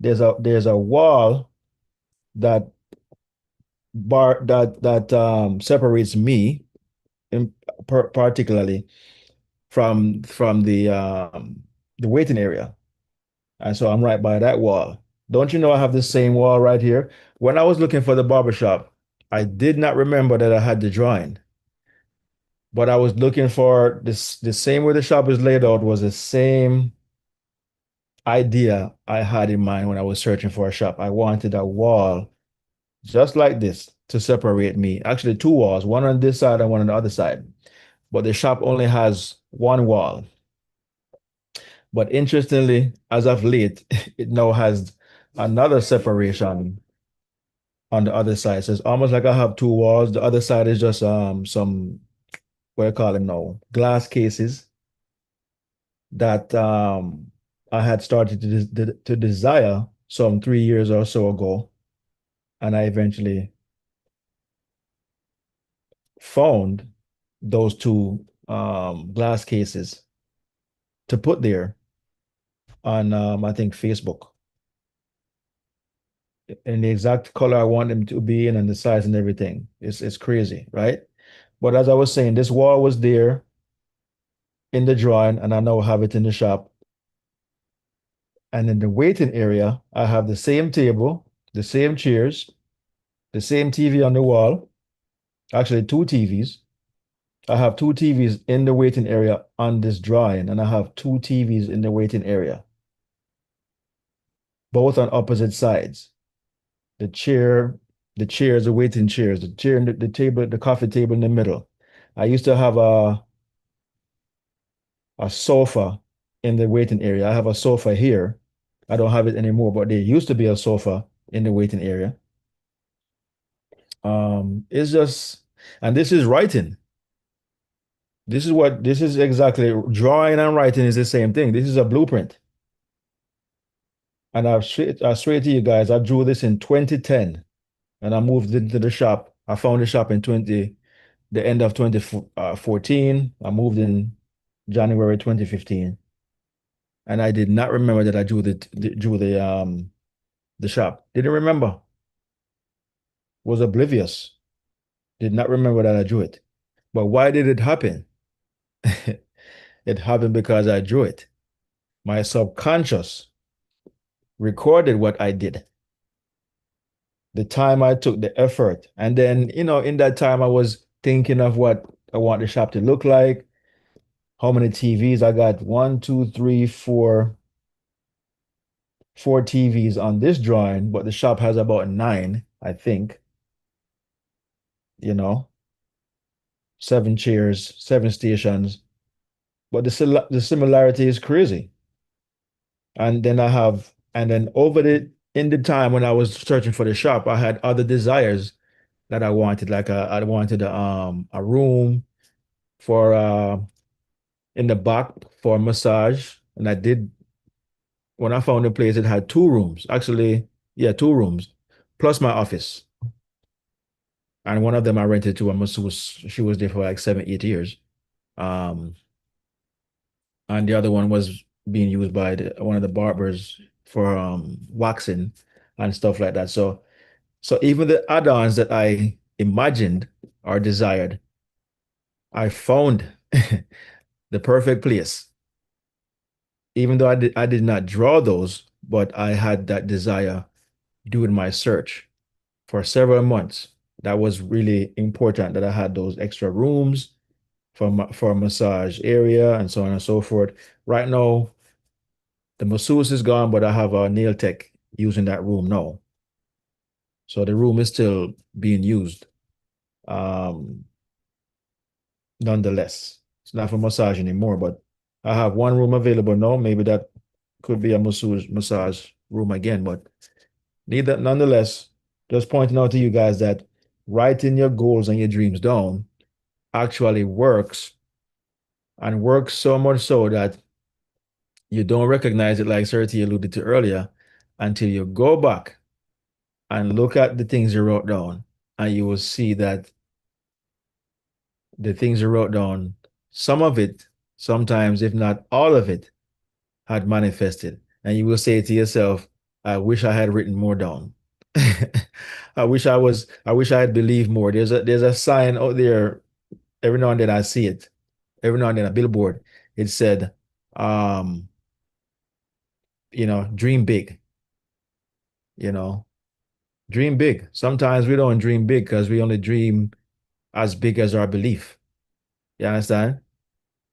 There's a wall that separates me in particularly from the waiting area. And so I'm right by that wall. Don't you know I have the same wall right here? When I was looking for the barbershop, I did not remember that I had the drawing, but I was looking for this the same way the shop is laid out was the same idea I had in mind when I was searching for a shop. I wanted a wall just like this to separate me. Actually, two walls, one on this side and one on the other side. But the shop only has one wall. But interestingly, as of late, it now has another separation on the other side. So it's almost like I have two walls. The other side is just some what do you call them now? Glass cases that I had started to desire some 3 years or so ago. And I eventually found those two glass cases to put there on I think Facebook in the exact color I want them to be in and the size and everything. It's crazy, right? But as I was saying, this wall was there in the drawing, and I now have it in the shop. And in the waiting area, I have the same table, the same chairs, the same TV on the wall. Actually, two TVs. I have two TVs in the waiting area on this drawing, and I have two TVs in the waiting area, both on opposite sides. The chair, the chairs, the waiting chairs, the chair, and the table, the coffee table in the middle. I used to have a sofa in the waiting area. I have a sofa here. I don't have it anymore, but there used to be a sofa in the waiting area. It's just, and this is writing. This is exactly drawing and writing is the same thing. This is a blueprint. And I swear to you guys, I drew this in 2010 and I moved into the shop. I found the shop in the end of 2014. I moved in January 2015. And I did not remember that I drew the shop. Didn't remember. Was oblivious. Did not remember that I drew it. But why did it happen? It happened because I drew it. My subconscious recorded what I did, the time I took, the effort. And then, in that time, I was thinking of what I want the shop to look like, how many TVs I got. One, two, three, four TVs on this drawing, but the shop has about nine, I think, you know, seven chairs, seven stations. But the similarity is crazy. And then in the time when I was searching for the shop, I had other desires that I wanted. Like I wanted a room for in the back for massage. And I did when I found a place, it had two rooms. Actually, yeah, two rooms, plus my office. And one of them I rented to a masseuse. She was there for like 7, 8 years. Um, and the other one was being used by one of the barbers for waxing and stuff like that. So even the add-ons that I imagined or desired, I found the perfect place. Even though I did not draw those, but I had that desire doing my search for several months. That was really important that I had those extra rooms for a massage area and so on and so forth. Right now, the masseuse is gone, but I have a nail tech using that room now. So the room is still being used. Um, Nonetheless, it's not for massage anymore, but I have one room available now. Maybe that could be a massage room again, but neither nonetheless, just pointing out to you guys that writing your goals and your dreams down actually works and works so much so that you don't recognize it, like Serti alluded to earlier, until you go back and look at the things you wrote down, and you will see that the things you wrote down, some of it, sometimes, if not all of it, had manifested. And you will say to yourself, I wish I had written more down. I wish I had believed more. There's a sign out there. Every now and then I see it. Every now and then a billboard. It said, um, dream big, you know, dream big. Sometimes we don't dream big because we only dream as big as our belief. You understand?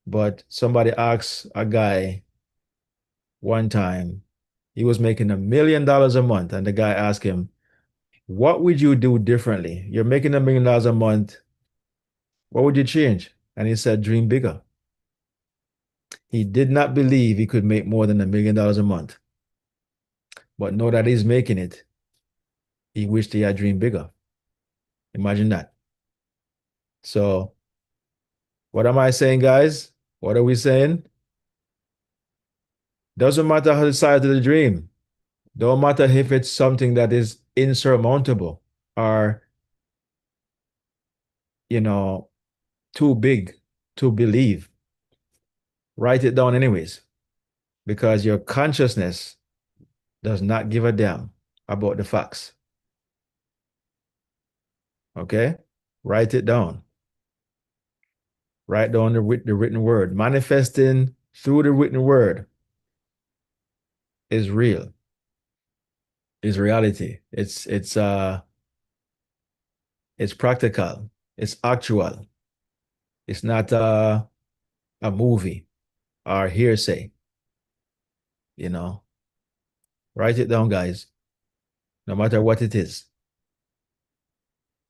But somebody asked a guy one time, he was making $1 million a month, and the guy asked him, what would you do differently? You're making $1 million a month. What would you change? And he said, dream bigger. He did not believe he could make more than $1 million a month. But now that he's making it, he wished he had dreamed bigger. Imagine that. So, what am I saying, guys? What are we saying? Doesn't matter how the size of the dream. Don't matter if it's something that is insurmountable or, too big to believe. Write it down anyways, because your consciousness does not give a damn about the facts. Okay? Write it down. Write down the written word. Manifesting through the written word is real. Is reality. It's practical. It's actual. It's not a movie or hearsay. Write it down, guys. No matter what it is.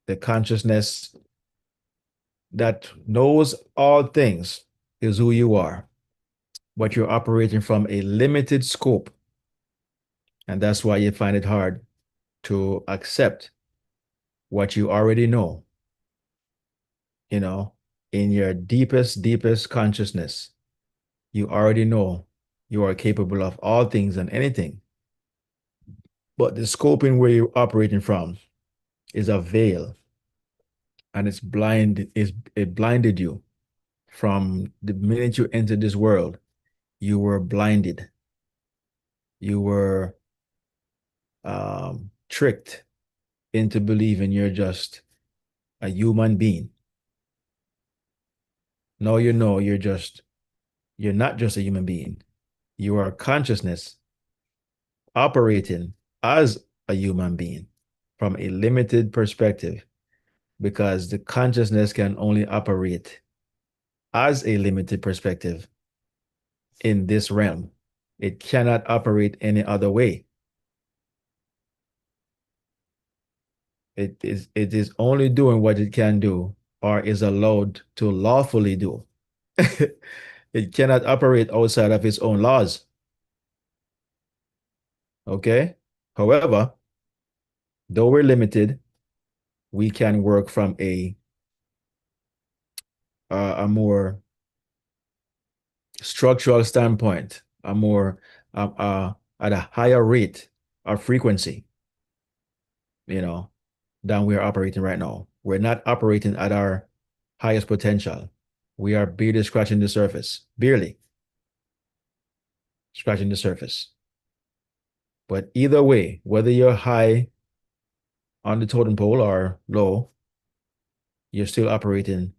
The consciousness that knows all things is who you are, but you're operating from a limited scope. And that's why you find it hard to accept what you already know, in your deepest consciousness. You already know you are capable of all things and anything. But the scope in where you're operating from is a veil, and it blinded you. From the minute you entered this world, you were blinded. You were tricked into believing you're just a human being. No, you're not just a human being. You are a consciousness operating as a human being from a limited perspective, because the consciousness can only operate as a limited perspective in this realm. It cannot operate any other way. It is only doing what it can do or is allowed to lawfully do. It cannot operate outside of its own laws. Okay? However, though we're limited, we can work from a more structural standpoint, at a higher rate of frequency, than we are operating right now. We're not operating at our highest potential. We are barely scratching the surface, barely scratching the surface. But either way, whether you're high on the totem pole or low, you're still operating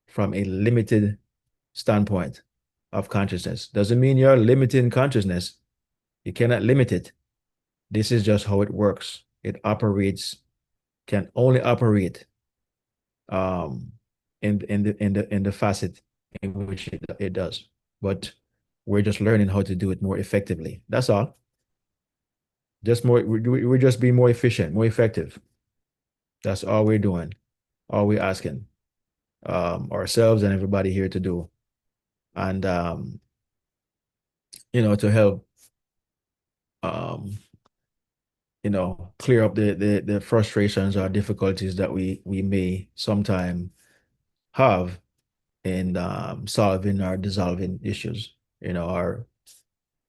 from a limited standpoint of consciousness. Doesn't mean you're limiting consciousness. You cannot limit it. This is just how it works. It operates, can only operate in the facet in which it does. But we're just learning how to do it more effectively. That's all. We're just being more efficient, more effective. That's all we're doing. All we're asking ourselves and everybody here to do. And to help clear up the frustrations or difficulties that we may sometime have in solving or dissolving issues, or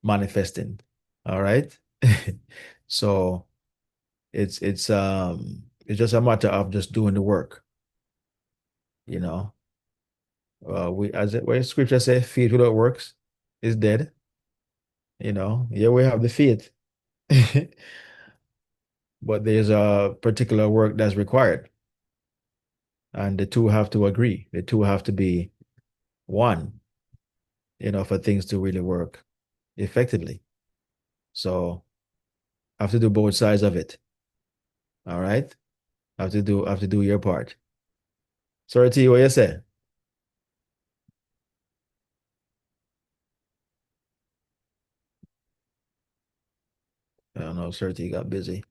manifesting. All right. So it's just a matter of just doing the work, you know. We as it where scripture says faith without works is dead, you know. Yeah, we have the faith, but there's a particular work that's required, and the two have to agree. The two have to be one, you know, for things to really work effectively. So I have to do both sides of it. All right. I have to do your part. Sorry T, what you say? I don't know, Sir T got busy.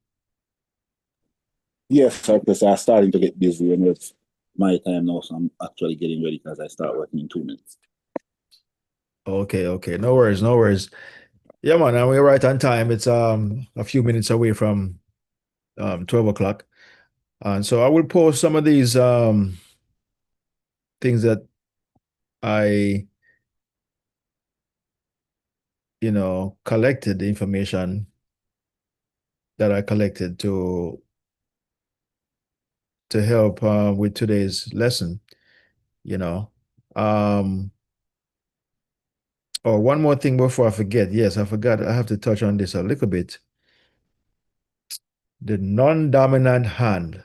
Yes, because I'm starting to get busy and it's my time now, so I'm actually getting ready because I start working in 2 minutes. Okay, okay. No worries, no worries. Yeah, man, and we're right on time. It's a few minutes away from 12 o'clock. And so I will post some of these things that I, collected the information that I collected to help with today's lesson, you know. Um, oh, one more thing before I forget. Yes, I forgot. I have to touch on this a little bit. The non-dominant hand.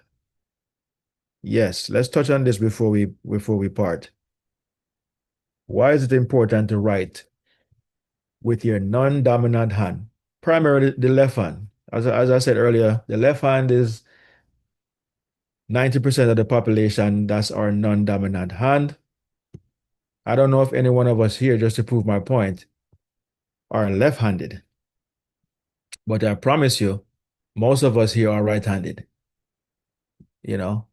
Yes, let's touch on this before we part. Why is it important to write with your non-dominant hand? Primarily the left hand. As I said earlier, the left hand is 90% of the population. That's our non-dominant hand. I don't know if any one of us here, just to prove my point, are left-handed. But I promise you, most of us here are right-handed. You know,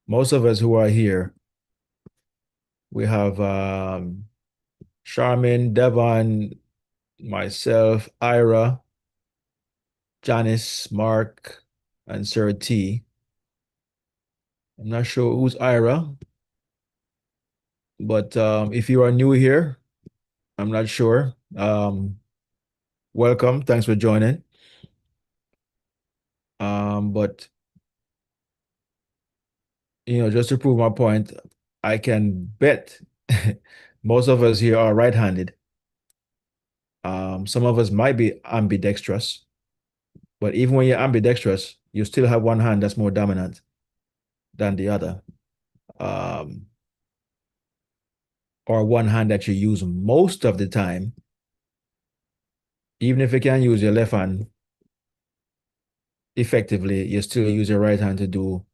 most of us who are here, we have Charmin, Devon, myself, Ira, Janice, Mark, and Sir T. I'm not sure who's Ira, but if you are new here, I'm not sure. Welcome. Thanks for joining. But just to prove my point, I can bet most of us here are right-handed. Some of us might be ambidextrous, but even when you're ambidextrous, you still have one hand that's more dominant than the other. Or one hand that you use most of the time, even if you can use your left hand effectively, you still use your right hand to do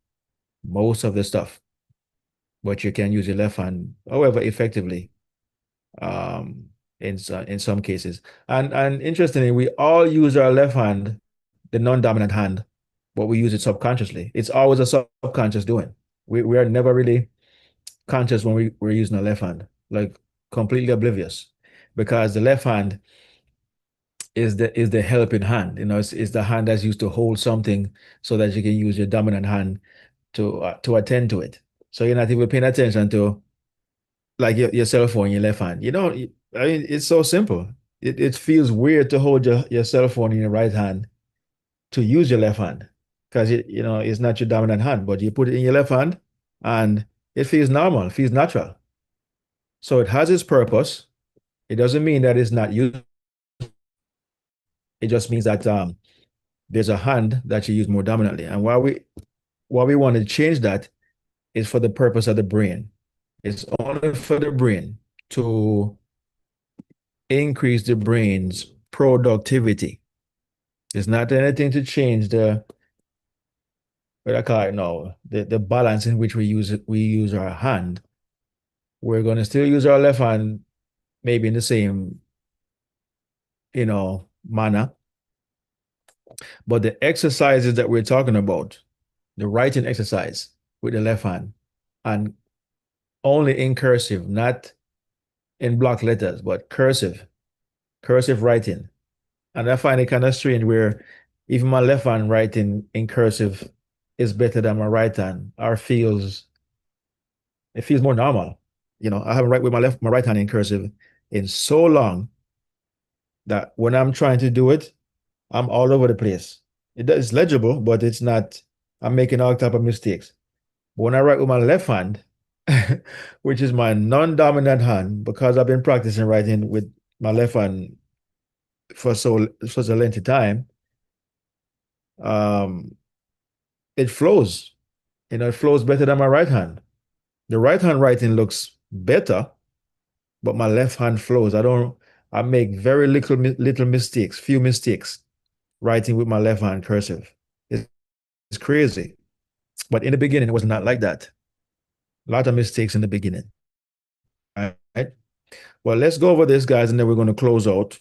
most of the stuff, but you can use your left hand, however, effectively, um, in some cases. And interestingly, we all use our left hand, the non-dominant hand, but we use it subconsciously. It's always a subconscious doing. We are never really conscious when we're using our left hand, like completely oblivious, because the left hand is the helping hand. It's the hand that's used to hold something so that you can use your dominant hand to attend to it. So you're not even paying attention to like your cell phone in your left hand. I mean, it's so simple. It feels weird to hold your cell phone in your right hand to use your left hand because it's not your dominant hand, but you put it in your left hand and it feels normal, it feels natural. So it has its purpose. It doesn't mean that it's not used. It just means that there's a hand that you use more dominantly. And why we want to change that is for the purpose of the brain. It's only for the brain to increase the brain's productivity. It's not anything to change what I call it now, the balance in which we use our hand. We're going to still use our left hand maybe in the same, manner. But the exercises that we're talking about, the writing exercise with the left hand, and only in cursive, not in block letters, but cursive writing. And I find it kind of strange where even my left hand writing in cursive is better than my right hand, or it feels more normal. I haven't write with my right hand in cursive in so long that when I'm trying to do it, I'm all over the place. It's legible, but it's not, I'm making all type of mistakes. But when I write with my left hand, which is my non-dominant hand, because I've been practicing writing with my left hand for such a lengthy time, um, it flows. It flows better than my right hand. The right hand writing looks better, but my left hand flows. I make very little mistakes, few mistakes writing with my left hand cursive. It's crazy. But in the beginning, it was not like that. A lot of mistakes in the beginning. All right. Well, let's go over this, guys, and then we're going to close out.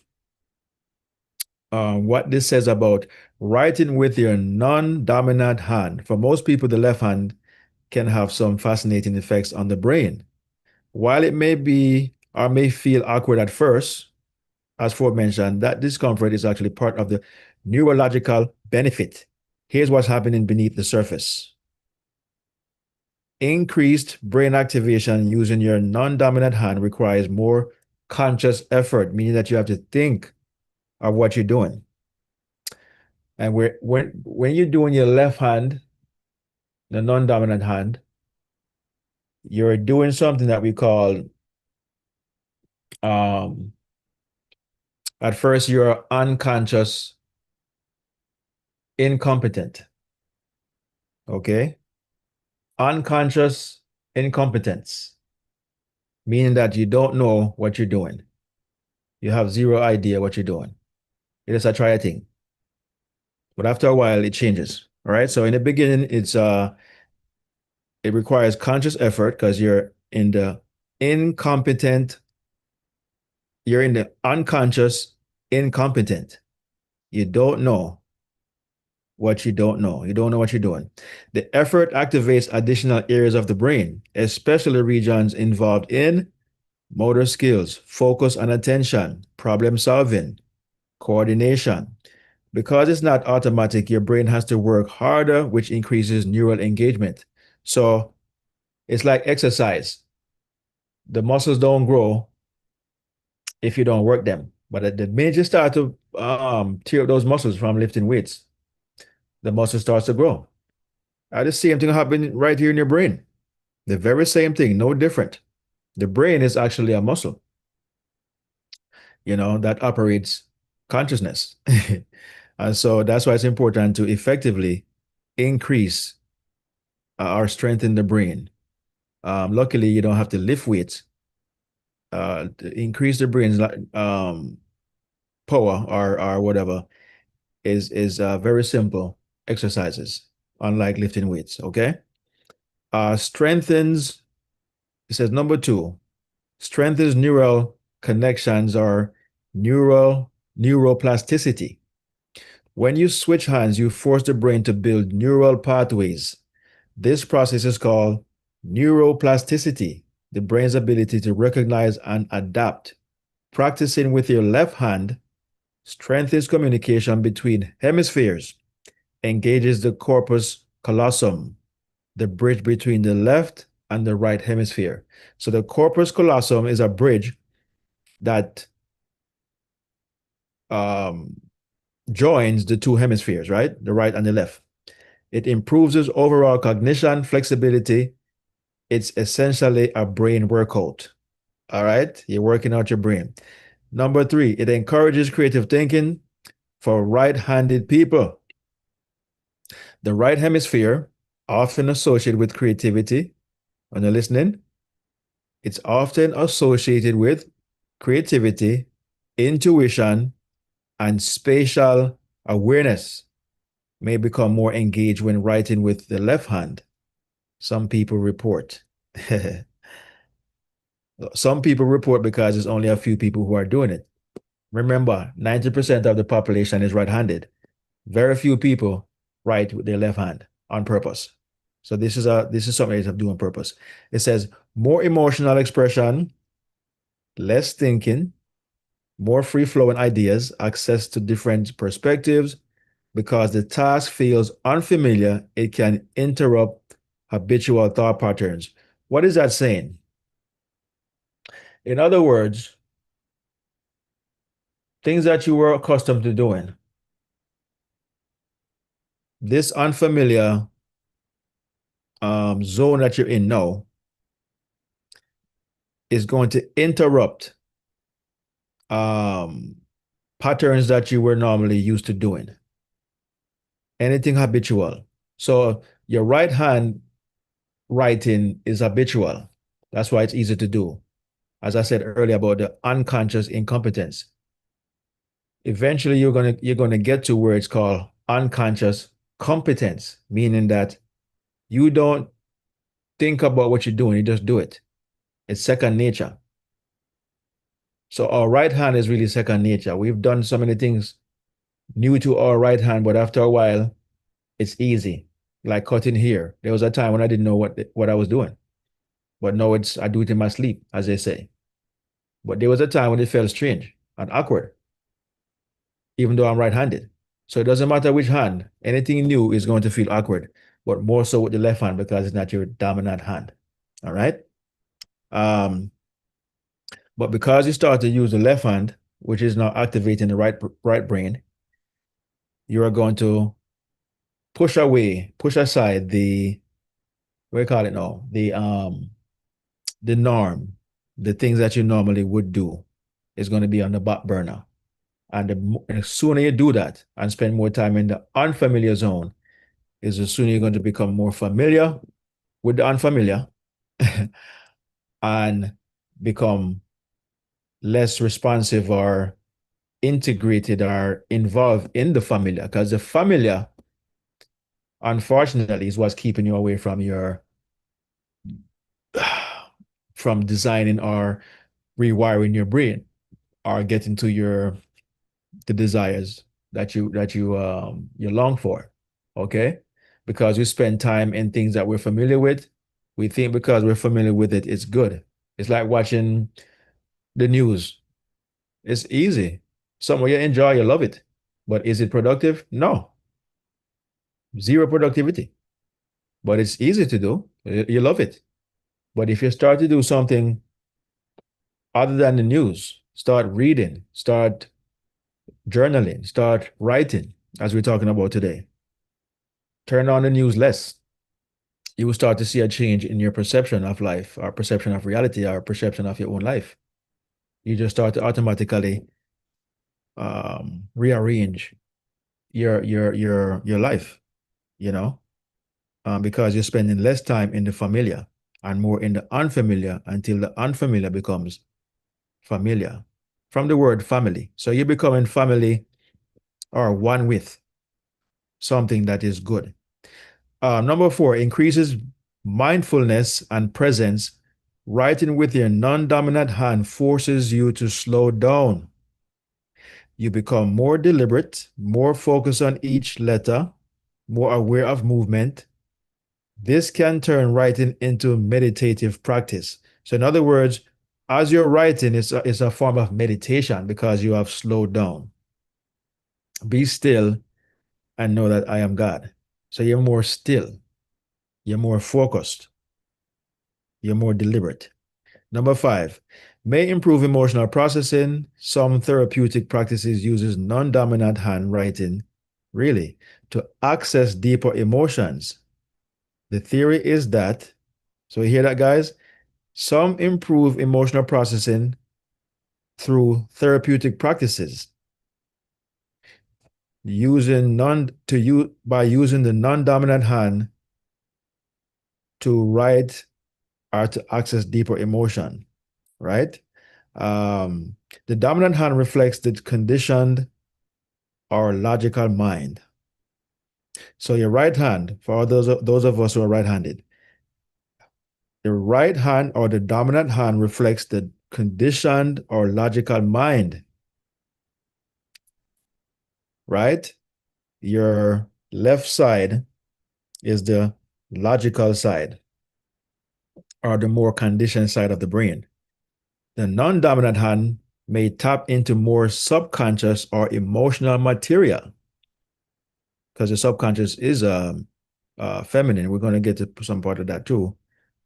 What this says about writing with your non-dominant hand. For most people, the left hand can have some fascinating effects on the brain. While it may be or may feel awkward at first, as Ford mentioned, that discomfort is actually part of the neurological benefit. Here's what's happening beneath the surface. Increased brain activation using your non-dominant hand requires more conscious effort, meaning that you have to think of what you're doing. And when you're doing your left hand, the non-dominant hand, you're doing something that we call um, at first you're unconscious incompetent. Okay? Unconscious incompetence, meaning that you don't know what you're doing. You have zero idea what you're doing. You just try a thing. But after a while, it changes. All right. So in the beginning, it requires conscious effort because incompetent, you're in the unconscious incompetent. You don't know what you don't know. You don't know what you're doing. The effort activates additional areas of the brain, especially regions involved in motor skills, focus and attention, problem solving, coordination. Because it's not automatic, your brain has to work harder, which increases neural engagement. So it's like exercise. The muscles don't grow if you don't work them. But at the minute you start to tear up those muscles from lifting weights, the muscle starts to grow. The same thing happening right here in your brain. The very same thing, no different. The brain is actually a muscle, that operates consciousness. And so that's why it's important to effectively increase or strengthen the brain. Luckily, you don't have to lift weights. To increase the brain's power or whatever is very simple exercises, unlike lifting weights. Okay. Strengthens. It says number 2, strengthens neural connections or neuroplasticity. When you switch hands, you force the brain to build neural pathways. This process is called neuroplasticity, the brain's ability to recognize and adapt. Practicing with your left hand strengthens communication between hemispheres, engages the corpus callosum, the bridge between the left and the right hemisphere. So the corpus callosum is a bridge that joins the two hemispheres, right? The right and the left. It improves its overall cognition, flexibility. It's essentially a brain workout. All right. You're working out your brain. Number 3, it encourages creative thinking for right-handed people. The right hemisphere, often associated with creativity, when you're listening, it's often associated with creativity, intuition, and spatial awareness. May become more engaged when writing with the left hand. Some people report. Some people report because there's only a few people who are doing it. Remember, 90% of the population is right-handed. Very few people write with their left hand on purpose. So this is something that I do on purpose. It says more emotional expression, less thinking, more free-flowing ideas, access to different perspectives. Because the task feels unfamiliar, it can interrupt habitual thought patterns. What is that saying? In other words, things that you were accustomed to doing, this unfamiliar zone that you're in now is going to interrupt patterns that you were normally used to doing. Anything habitual. So your right hand writing is habitual. That's why it's easy to do. As I said earlier about the unconscious incompetence. Eventually you're gonna get to where it's called unconscious competence, meaning that you don't think about what you're doing, you just do it. It's second nature. So our right hand is really second nature. We've done so many things new to our right hand, but after a while, it's easy. Like cutting hair. There was a time when I didn't know what I was doing. But now I do it in my sleep, as they say. But there was a time when it felt strange and awkward, even though I'm right-handed. So it doesn't matter which hand, anything new is going to feel awkward, but more so with the left hand because it's not your dominant hand. All right. But because you start to use the left hand, which is now activating the right brain, you are going to push aside what do you call it now? The norm, the things that you normally would do is going to be on the back burner. And the sooner you do that and spend more time in the unfamiliar zone, is the sooner you're going to become more familiar with the unfamiliar and become less responsive or integrated or involved in the familiar. Because the familiar, unfortunately, is what's keeping you away from from designing or rewiring your brain or getting to the desires that you long for. Okay? Because we spend time in things that we're familiar with. We think because we're familiar with it, it's good. It's like watching the news. It's easy. Somewhere you enjoy, you love it. But is it productive? No. Zero productivity. But it's easy to do. You love it. But if you start to do something other than the news, start reading, start journaling, start writing, as we're talking about today. Turn on the news less. You will start to see a change in your perception of life, or perception of reality, or perception of your own life. You just start to automatically rearrange your life, you know, because you're spending less time in the familiar and more in the unfamiliar until the unfamiliar becomes familiar. From the word family. So you're becoming family or one with something that is good. Number 4, increases mindfulness and presence. Writing with your non-dominant hand forces you to slow down. You become more deliberate, more focused on each letter, more aware of movement. This can turn writing into meditative practice. So in other words, as you're writing, it's a form of meditation because you have slowed down. Be still and know that I am God. So you're more still. You're more focused. You're more deliberate. Number 5, may improve emotional processing. Some therapeutic practices uses non-dominant handwriting, really, to access deeper emotions. The theory is that, so you hear that, guys? Some improve emotional processing through therapeutic practices by using the non-dominant hand to write or to access deeper emotion, right? The dominant hand reflects the conditioned or logical mind. So your right hand, for those of us who are right-handed, the right hand or the dominant hand reflects the conditioned or logical mind, right? Your left side is the logical side or the more conditioned side of the brain. The non-dominant hand may tap into more subconscious or emotional material because the subconscious is feminine. We're going to get to some part of that too,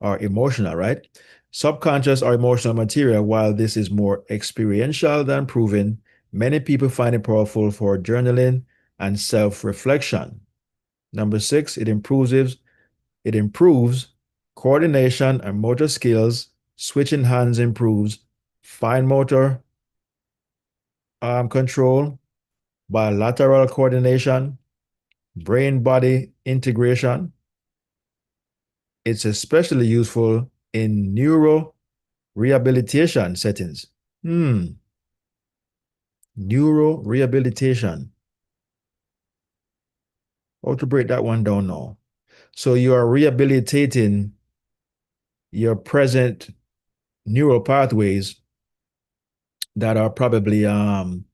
or emotional, right? Subconscious or emotional material, while this is more experiential than proven, many people find it powerful for journaling and self-reflection. Number 6, it improves coordination and motor skills. Switching hands improves fine motor arm control, bilateral coordination, brain body integration. It's especially useful in neuro rehabilitation settings. Neuro rehabilitation. How to break that one down now? So you are rehabilitating your present neural pathways that are probably um,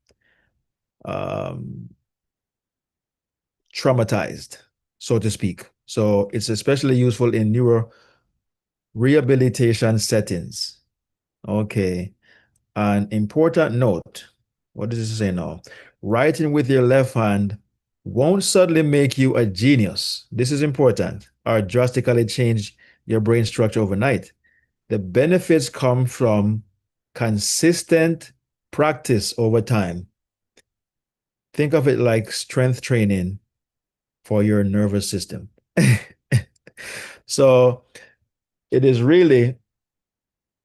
traumatized, so to speak. So it's especially useful in neuro rehabilitation settings. Okay. An important note. What does it say now? Writing with your left hand won't suddenly make you a genius. This is important, or drastically change your brain structure overnight. The benefits come from consistent practice over time. Think of it like strength training for your nervous system. So it is really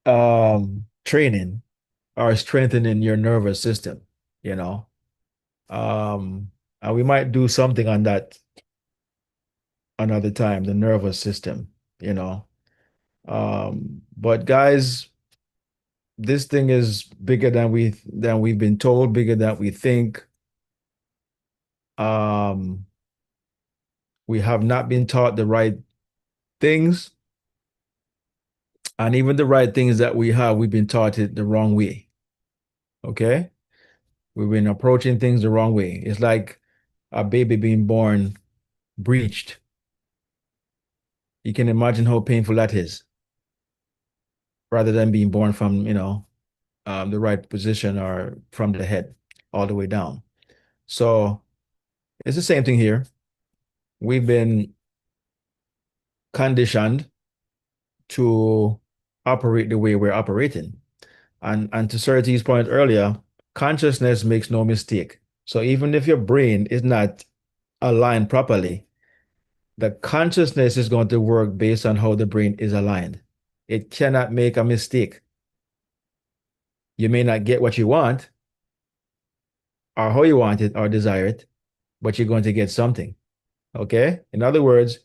training or strengthening your nervous system, you know. And we might do something on that another time, the nervous system, you know. But guys, this thing is bigger than we've been told, bigger than we think. Um, we have not been taught the right things, and even the right things that we've been taught it the wrong way. Okay? We've been approaching things the wrong way. It's like a baby being born breached. You can imagine how painful that is, rather than being born from, the right position or from the head all the way down. So it's the same thing here. We've been conditioned to operate the way we're operating. And to Sarati's point earlier, consciousness makes no mistake. So even if your brain is not aligned properly, the consciousness is going to work based on how the brain is aligned. It cannot make a mistake. You may not get what you want or how you want it or desire it, but you're going to get something. Okay? In other words,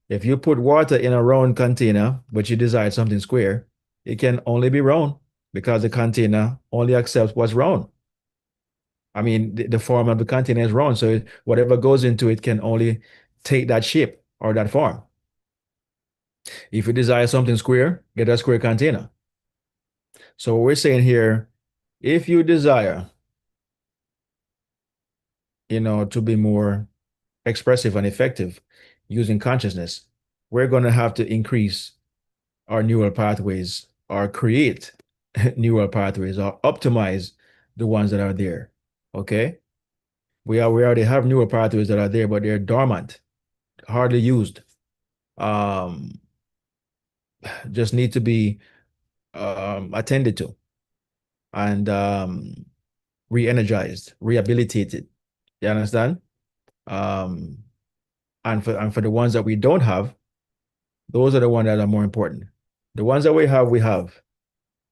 if you put water in a round container, but you desire something square, it can only be round because the container only accepts what's round. I mean, the form of the container is round, so whatever goes into it can only take that shape or that form. If you desire something square, get a square container. So what we're saying here, if you desire, to be more expressive and effective using consciousness, we're going to have to increase our neural pathways or create neural pathways or optimize the ones that are there. Okay? We already have neural pathways that are there, but they're dormant, hardly used. Um, just need to be attended to and re-energized, rehabilitated. You understand? Um, and for the ones that we don't have, those are the ones that are more important. The ones that we have,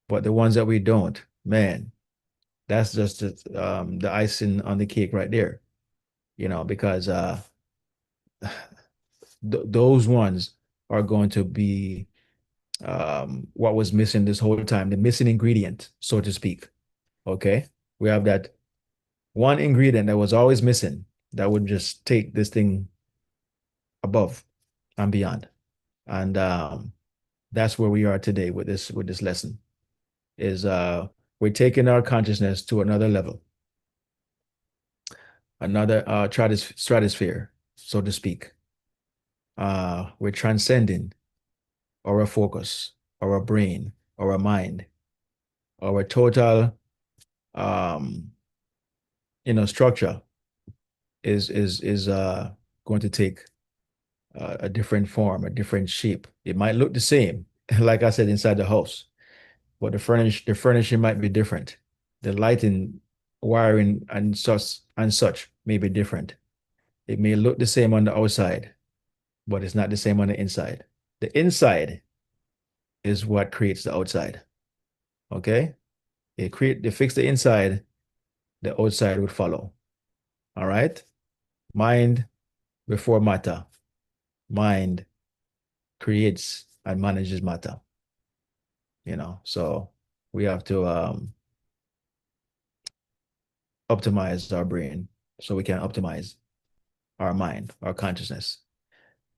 but the ones that we don't, man, that's just the icing on the cake right there. Because those ones are going to be what was missing this whole time, the missing ingredient, so to speak. Okay, we have that one ingredient that was always missing that would just take this thing above and beyond. And that's where we are today with this lesson. Is we're taking our consciousness to another level, another stratosphere, so to speak. We're transcending our focus, our brain, our mind, our total structure is going to take a different form, a different shape. It might look the same, like I said, inside the house, but the furnishing might be different. The lighting, wiring, and such may be different. It may look the same on the outside, but it's not the same on the inside. The inside is what creates the outside. Okay? They fix the inside, the outside would follow. All right? Mind before matter. Mind creates and manages matter. So we have to optimize our brain so we can optimize our mind, our consciousness.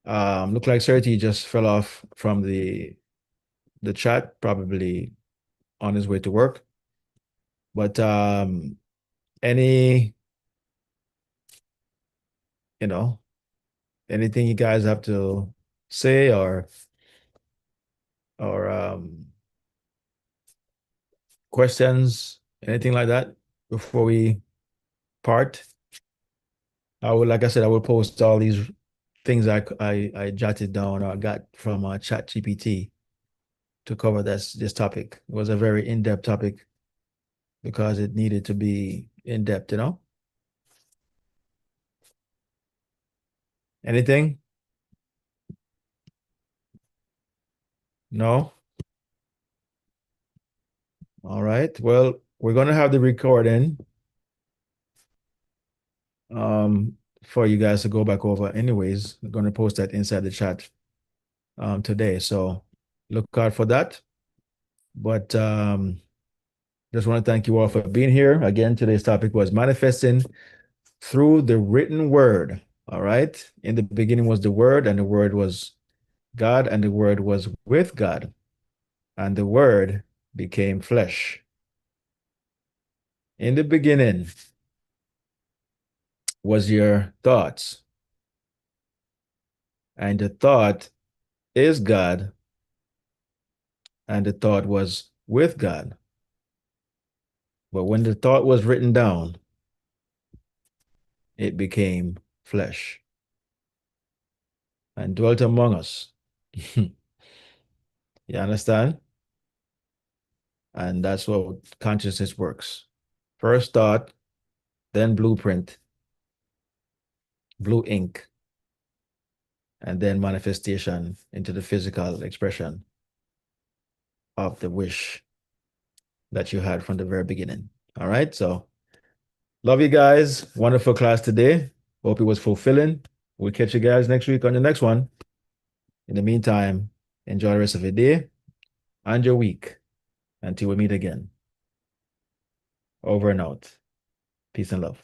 Look like Serti just fell off from the chat, probably on his way to work. But any, anything you guys have to say or questions, anything like that before we part? Like I said, I will post all these things I jotted down or got from Chat GPT to cover this topic. It was a very in-depth topic because it needed to be in-depth, Anything? No? All right. Well, we're going to have the recording for you guys to go back over anyways. We're going to post that inside the chat today. So look out for that. But just want to thank you all for being here. Again, today's topic was manifesting through the written word. All right. In the beginning was the word, and the word was God, and the word was with God, and the word became flesh. In the beginning was your thoughts, and the thought is God, and the thought was with God. But when the thought was written down, it became flesh and dwelt among us. You understand? And that's what consciousness works. First thought, then blueprint, blue ink, and then manifestation into the physical expression of the wish that you had from the very beginning. All right. So love you guys. Wonderful class today. Hope it was fulfilling. We'll catch you guys next week on the next one. In the meantime, enjoy the rest of your day and your week until we meet again. Over and out. Peace and love.